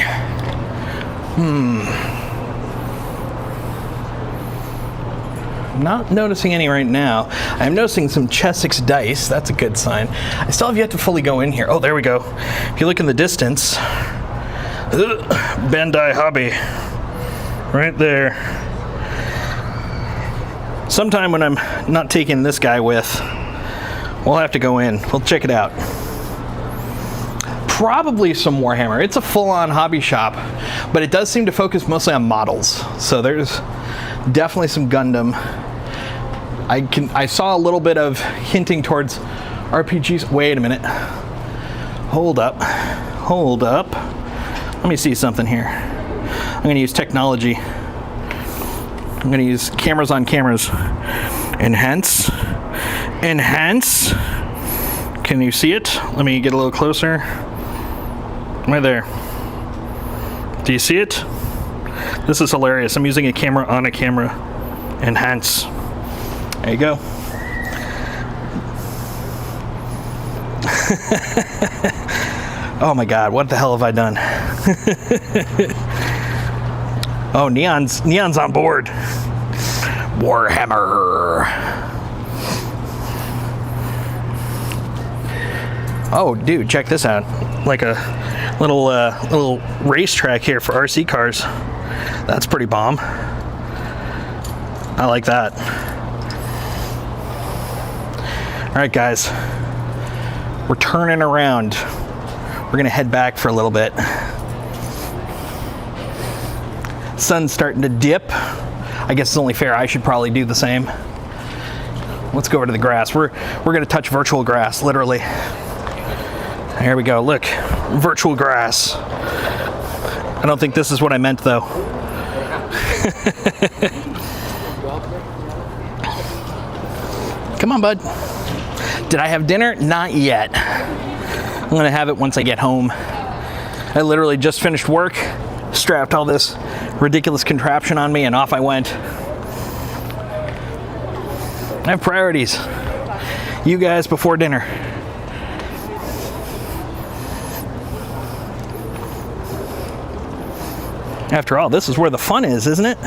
Not noticing any right now. I'm noticing some Chessex dice. That's a good sign. I still have yet to fully go in here. Oh, there we go. If you look in the distance, Bandai Hobby, right there. Sometime when I'm not taking this guy with, we'll have to go in. We'll check it out. Probably some Warhammer. It's a full-on hobby shop, but it does seem to focus mostly on models. So there's definitely some Gundam. I saw a little bit of hinting towards RPGs. Wait a minute. Hold up. Let me see something here. I'm going to use technology. I'm going to use cameras on cameras. Enhance. Can you see it? Let me get a little closer. Right there. Do you see it? This is hilarious. I'm using a camera on a camera. Enhance. There you go. Oh my God, what the hell have I done? Oh, Neon's on board. Warhammer. Oh, dude, check this out. Like a little racetrack here for RC cars. That's pretty bomb. I like that. All right, guys, we're turning around. We're gonna head back for a little bit. Sun's starting to dip. I guess it's only fair I should probably do the same. Let's go over to the grass. We're gonna touch virtual grass, literally. Here we go, look, virtual grass. I don't think this is what I meant though. Come on, bud. Did I have dinner? Not yet. I'm gonna have it once I get home. I literally just finished work, strapped all this ridiculous contraption on me, and off I went. I have priorities. You guys before dinner. After all, this is where the fun is, isn't it?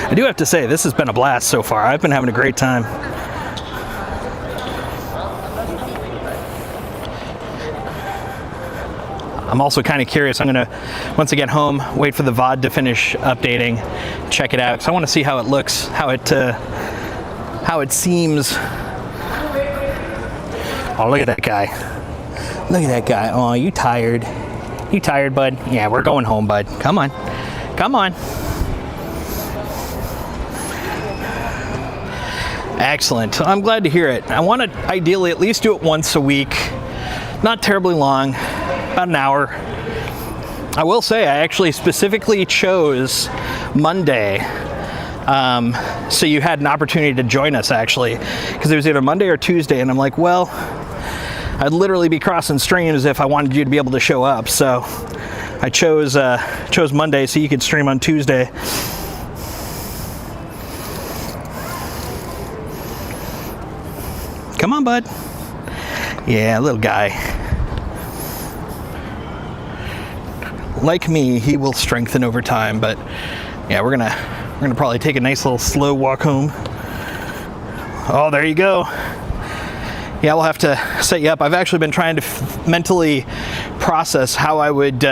I do have to say, this has been a blast so far. I've been having a great time. I'm also kind of curious. I'm gonna, once I get home, wait for the VOD to finish updating, check it out, because I want to see how it looks, how it seems. Oh, look at that guy. Look at that guy. Oh, you tired? You tired, bud? Yeah, we're going home, bud. Come on. Come on. Excellent. I'm glad to hear it. I want to ideally at least do it once a week. Not terribly long, about an hour. I will say I actually specifically chose Monday, so you had an opportunity to join us actually, because it was either Monday or Tuesday, and I'm like, well, I'd literally be crossing streams if I wanted you to be able to show up. So I chose Monday so you could stream on Tuesday. Come on, bud. Yeah, little guy. Like me, he will strengthen over time, but yeah, we're gonna probably take a nice little slow walk home. Oh, there you go. Yeah, we'll have to set you up. I've actually been trying to mentally process how I would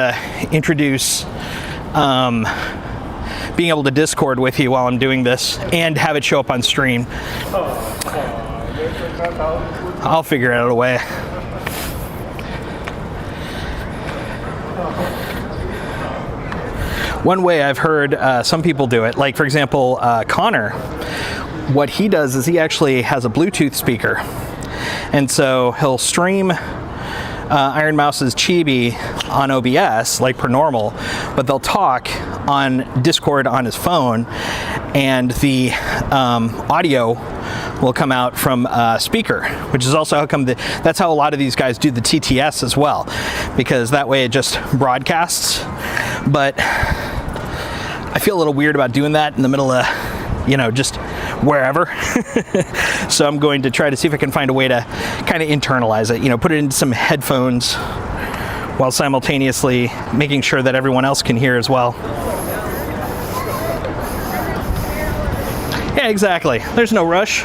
introduce being able to Discord with you while I'm doing this and have it show up on stream. I'll figure out a way. One way I've heard some people do it, like for example, Connor, what he does is he actually has a Bluetooth speaker. And so he'll stream Iron Mouse's Chibi on OBS, like per normal, but they'll talk on Discord on his phone, and the audio will come out from a speaker, which is also how come that's how a lot of these guys do the TTS as well, because that way it just broadcasts. But I feel a little weird about doing that in the middle of, just wherever. So I'm going to try to see if I can find a way to kind of internalize it, put it into some headphones while simultaneously making sure that everyone else can hear as well. Yeah, exactly. There's no rush.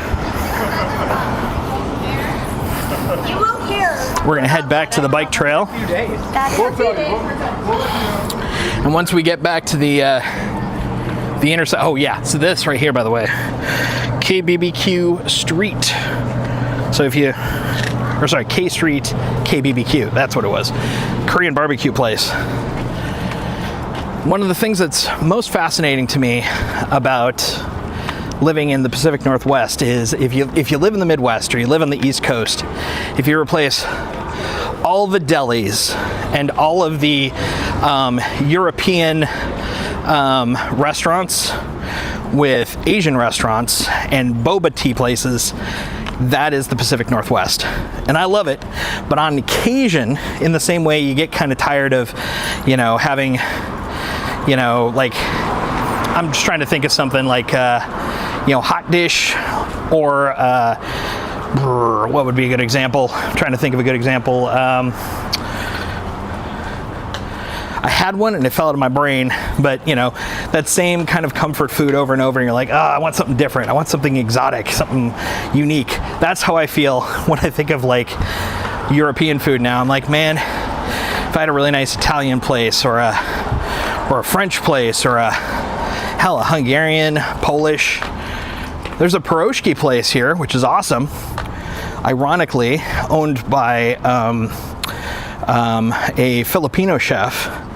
You won't hear. We're gonna head back to the bike trail. That's a few days. And once we get back to the intersection, oh yeah, so this right here, by the way, KBBQ Street. So K Street, KBBQ, that's what it was. Korean barbecue place. One of the things that's most fascinating to me about living in the Pacific Northwest is if you live in the Midwest or you live on the East Coast, if you replace all the delis and all of the European restaurants with Asian restaurants and boba tea places, that is the Pacific Northwest. And I love it, but on occasion, in the same way you get kind of tired of, having, like, I'm just trying to think of something like, hot dish, or what would be a good example? I'm trying to think of a good example. I had one and it fell out of my brain, but that same kind of comfort food over and over, and you're like, I want something different. I want something exotic, something unique. That's how I feel when I think of like European food now. I'm like, man, if I had a really nice Italian place or a French place or a Hungarian, Polish. There's a pierogi place here, which is awesome. Ironically, owned by a Filipino chef.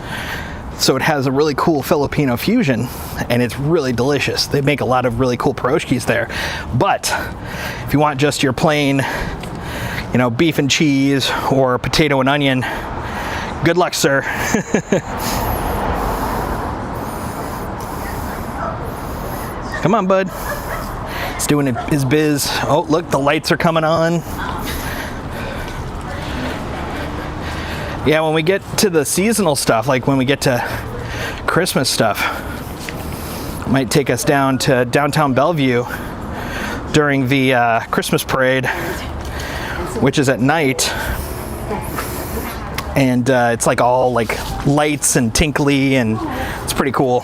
So it has a really cool Filipino fusion, and it's really delicious. They make a lot of really cool pierogies there. But if you want just your plain, beef and cheese or potato and onion, good luck, sir. Come on, bud. He's doing his biz. Oh, look, the lights are coming on. Yeah, when we get to the seasonal stuff, like when we get to Christmas stuff, it might take us down to downtown Bellevue during the Christmas parade, which is at night. And it's like all like lights and tinkly, and it's pretty cool.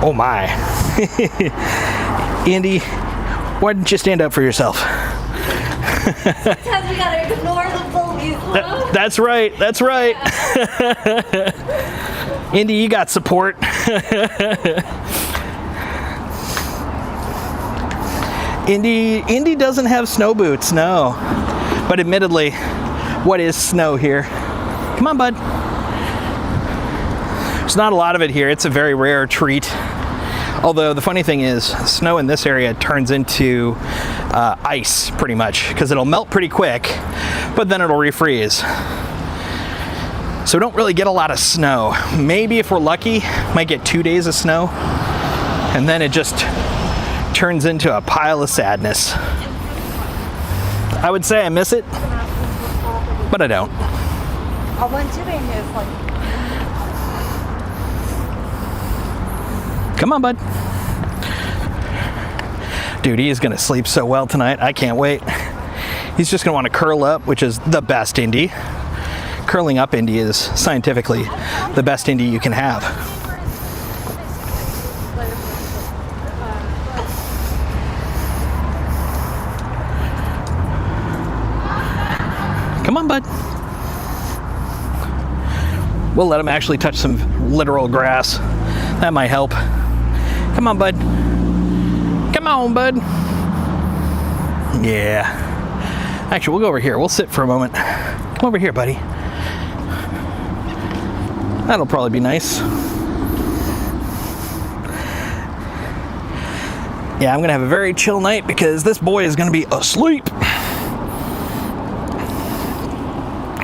Oh my. Indy, why didn't you stand up for yourself? Sometimes we gotta ignore the bullies. That's right. Indy, you got support. Indy doesn't have snow boots, no. But admittedly, what is snow here? Come on, bud. There's not a lot of it here. It's a very rare treat. Although the funny thing is, snow in this area turns into ice pretty much, because it'll melt pretty quick, but then it'll refreeze. So we don't really get a lot of snow. Maybe if we're lucky, might get 2 days of snow, and then it just turns into a pile of sadness. I would say I miss it, but I don't. Come on, bud. Dude, he is gonna sleep so well tonight. I can't wait. He's just gonna want to curl up, which is the best Indy. Curling up Indy is scientifically the best Indy you can have. Come on, bud. We'll let him actually touch some literal grass. That might help. Come on, bud. Come on, bud. Yeah. Actually, we'll go over here. We'll sit for a moment. Come over here, buddy. That'll probably be nice. Yeah, I'm gonna have a very chill night because this boy is gonna be asleep.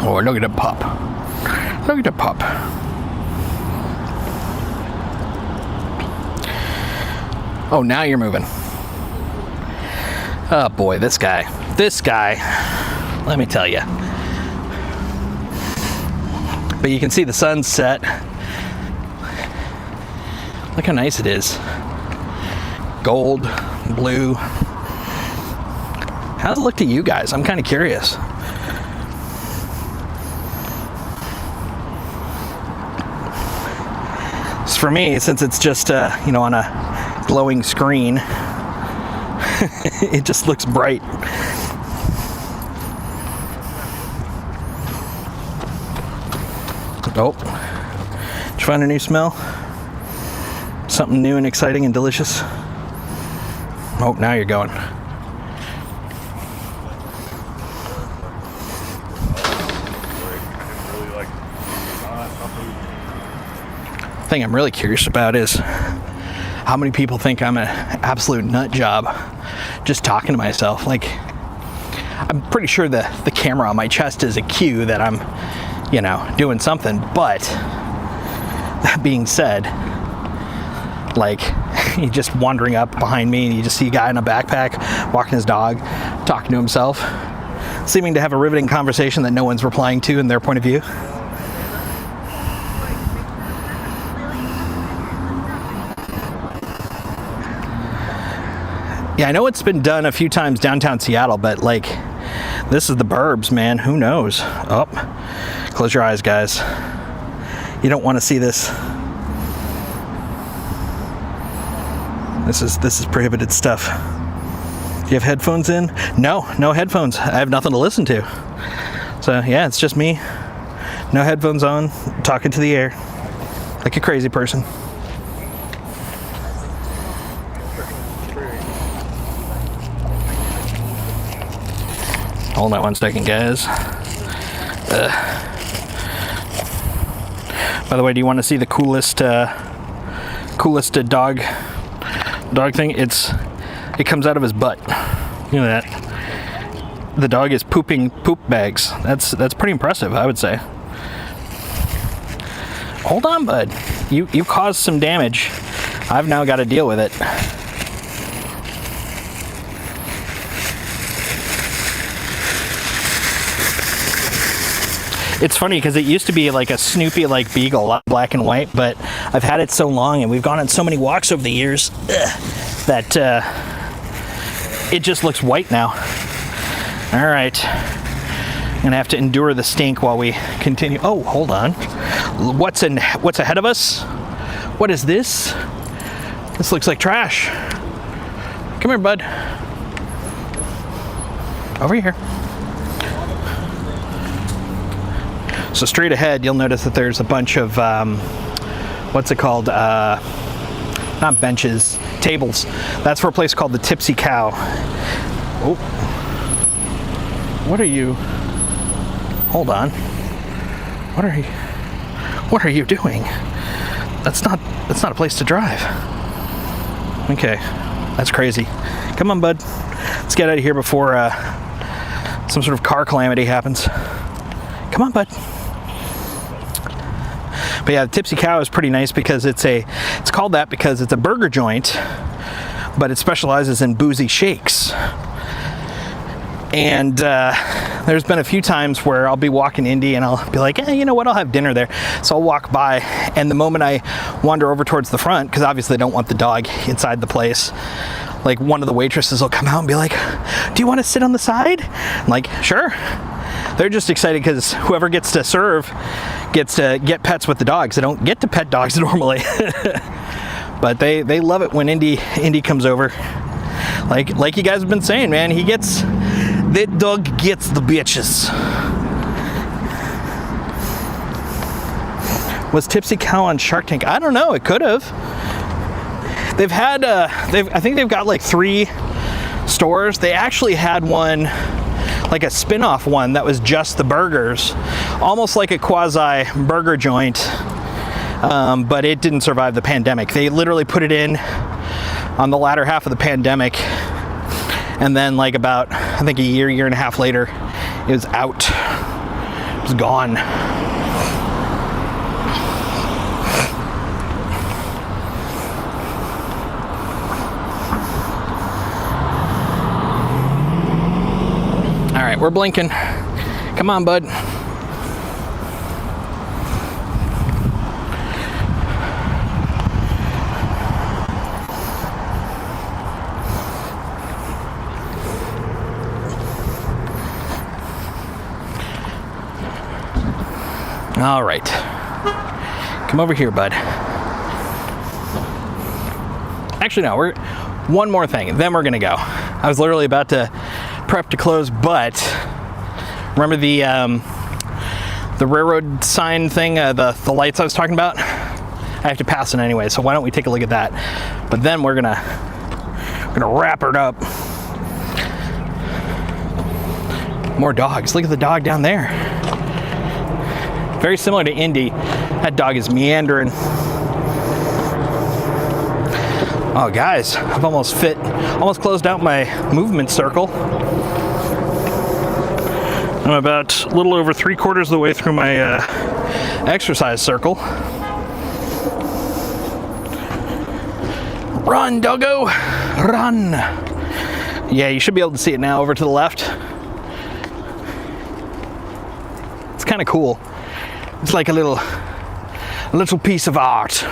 Oh, look at the pup. Look at the pup. Oh, now you're moving. Oh boy, this guy, let me tell you. But you can see the sun's set. Look how nice it is. Gold, blue. How's it look to you guys? I'm kind of curious. For me, since it's just on a glowing screen, it just looks bright. Oh, did you find a new smell? Something new and exciting and delicious? Oh, now you're going. Thing I'm really curious about is how many people think I'm an absolute nut job just talking to myself. Like, I'm pretty sure the camera on my chest is a cue that I'm, doing something. But that being said, like, you just wandering up behind me and you just see a guy in a backpack walking his dog, talking to himself, seeming to have a riveting conversation that no one's replying to in their point of view. Yeah, I know it's been done a few times downtown Seattle, but like, this is the burbs, man. Who knows? Oh, close your eyes, guys. You don't want to see this. This is prohibited stuff. Do you have headphones in? No headphones. I have nothing to listen to. So yeah, it's just me. No headphones on, talking to the air like a crazy person. Hold on 1 second, guys. By the way, do you want to see the coolest dog thing? It comes out of his butt. Look at that. The dog is pooping poop bags. That's pretty impressive, I would say. Hold on, bud. You caused some damage. I've now got to deal with it. It's funny because it used to be like a Snoopy like beagle, black and white, but I've had it so long and we've gone on so many walks over the years that it just looks white now. All right, I'm gonna have to endure the stink while we continue. Oh, hold on. What's ahead of us? What is this? This looks like trash. Come here, bud. Over here. So straight ahead, you'll notice that there's a bunch of, what's it called? Not benches, tables. That's for a place called the Tipsy Cow. Oh, what are you? Hold on. What are you doing? That's not a place to drive. Okay, that's crazy. Come on, bud. Let's get out of here before some sort of car calamity happens. Come on, bud. But yeah, the Tipsy Cow is pretty nice because it's called that because it's a burger joint, but it specializes in boozy shakes. And there's been a few times where I'll be walking Indy and I'll be like, you know what, I'll have dinner there. So I'll walk by, and the moment I wander over towards the front, because obviously I don't want the dog inside the place, like one of the waitresses will come out and be like, do you want to sit on the side? I'm like, sure. They're just excited because whoever gets to serve gets to get pets with the dogs. They don't get to pet dogs normally. But they love it when Indy comes over. Like you guys have been saying, man, that dog gets the bitches. Was Tipsy Cow on Shark Tank? I don't know, it could have. They've had I think they've got like 3 stores. They actually had one, like a spin-off one that was just the burgers, almost like a quasi burger joint, but it didn't survive the pandemic. They literally put it in on the latter half of the pandemic, and then like about, I think a year and a half later, it was out. It's gone. All right, we're blinking. Come on, bud. All right. Come over here, bud. Actually, no, one more thing, then we're gonna go. I was literally about to prep to close, but remember the railroad sign thing, the lights I was talking about? I have to pass it anyway, so why don't we take a look at that? But then we're gonna wrap it up. More dogs. Look at the dog down there. Very similar to Indy. That dog is meandering. Oh, guys, I've almost closed out my movement circle. I'm about a little over 3/4 of the way through my exercise circle. Run, doggo, run. Yeah, you should be able to see it now over to the left. It's kind of cool. It's like a little piece of art.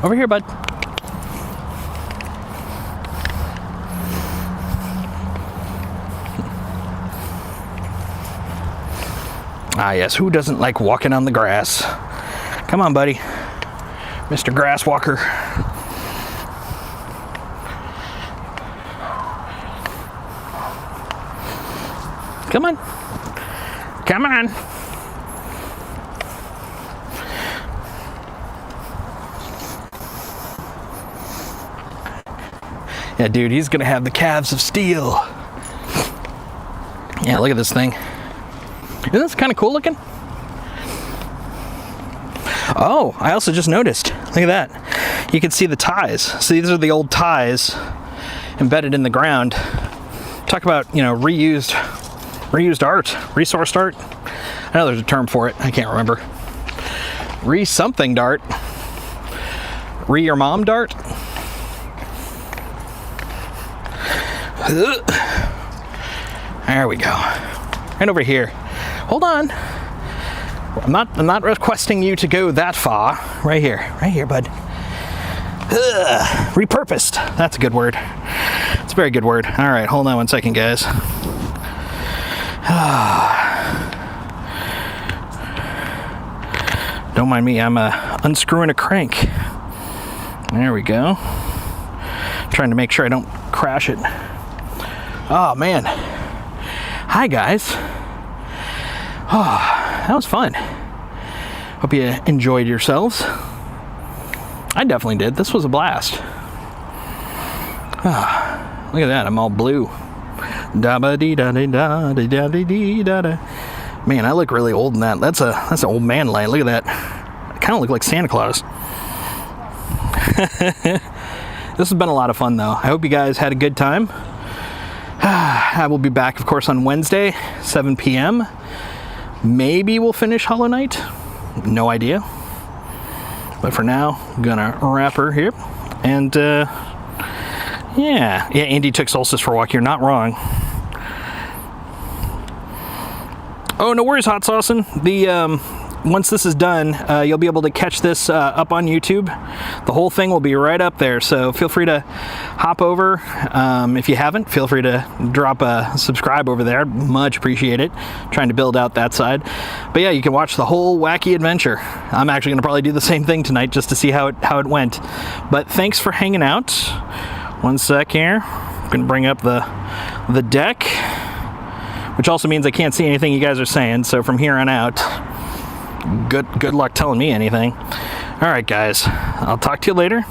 Over here, bud. Ah, yes, who doesn't like walking on the grass? Come on, buddy. Mr. Grass Walker. Come on. Come on. Yeah, dude, he's gonna have the calves of steel. Yeah, look at this thing. Isn't this kind of cool looking? Oh, I also just noticed. Look at that. You can see the ties. So these are the old ties embedded in the ground. Talk about, reused art, resourced art. I know there's a term for it. I can't remember. Re-something dart. Re-your mom dart. There we go. Right over here. Hold on. I'm not requesting you to go that far. Right here, bud. Repurposed. That's a good word. It's a very good word. All right, hold on one second, guys. Don't mind me. I'm unscrewing a crank. There we go. Trying to make sure I don't crash it. Oh man. Hi guys. Oh, that was fun. Hope you enjoyed yourselves. I definitely did. This was a blast. Oh, look at that. I'm all blue. Man, I look really old in that. That's an old man light. Look at that. I kind of look like Santa Claus. This has been a lot of fun though. I hope you guys had a good time. I will be back, of course, on Wednesday, 7 p.m. Maybe we'll finish Hollow Knight. No idea. But for now, I'm gonna wrap her here. And yeah, Indy took Solstice for a walk. You're not wrong. Oh, no worries, Hot Saucin'. Once this is done, you'll be able to catch this up on YouTube. The whole thing will be right up there, so feel free to hop over. If you haven't, feel free to drop a subscribe over there. Much appreciate it. Trying to build out that side. But yeah, you can watch the whole wacky adventure. I'm actually going to probably do the same thing tonight just to see how it went. But thanks for hanging out. One sec here. I'm going to bring up the deck, which also means I can't see anything you guys are saying. So from here on out, good luck telling me anything. All right, guys. I'll talk to you later.